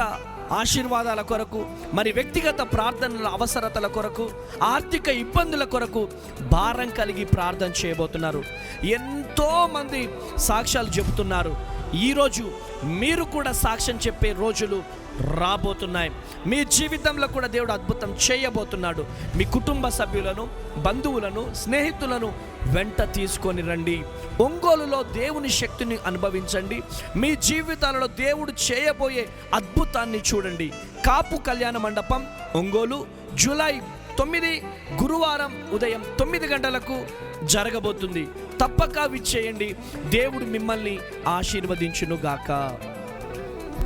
ఆశీర్వాదాల కొరకు, మరి వ్యక్తిగత ప్రార్థనల అవసరతల కొరకు, ఆర్థిక ఇబ్బందుల కొరకు భారం కలిగి ప్రార్థన చేయబోతున్నారు. ఎంతోమంది సాక్ష్యాలు చెబుతున్నారు. ఈరోజు మీరు కూడా సాక్ష్యం చెప్పే రోజులు రాబోతున్నాయి. మీ జీవితంలో కూడా దేవుడు అద్భుతం చేయబోతున్నాడు. మీ కుటుంబ సభ్యులను, బంధువులను, స్నేహితులను వెంట తీసుకొని రండి. ఒంగోలులో దేవుని శక్తిని అనుభవించండి. మీ జీవితాలలో దేవుడు చేయబోయే అద్భుతాన్ని చూడండి. కాపు కళ్యాణ మండపం ఒంగోలు జూలై 9 గురువారం ఉదయం 9 గంటలకు జరగబోతుంది. తప్పక విచ్చేయండి. దేవుడు మిమ్మల్ని ఆశీర్వదించును గాక.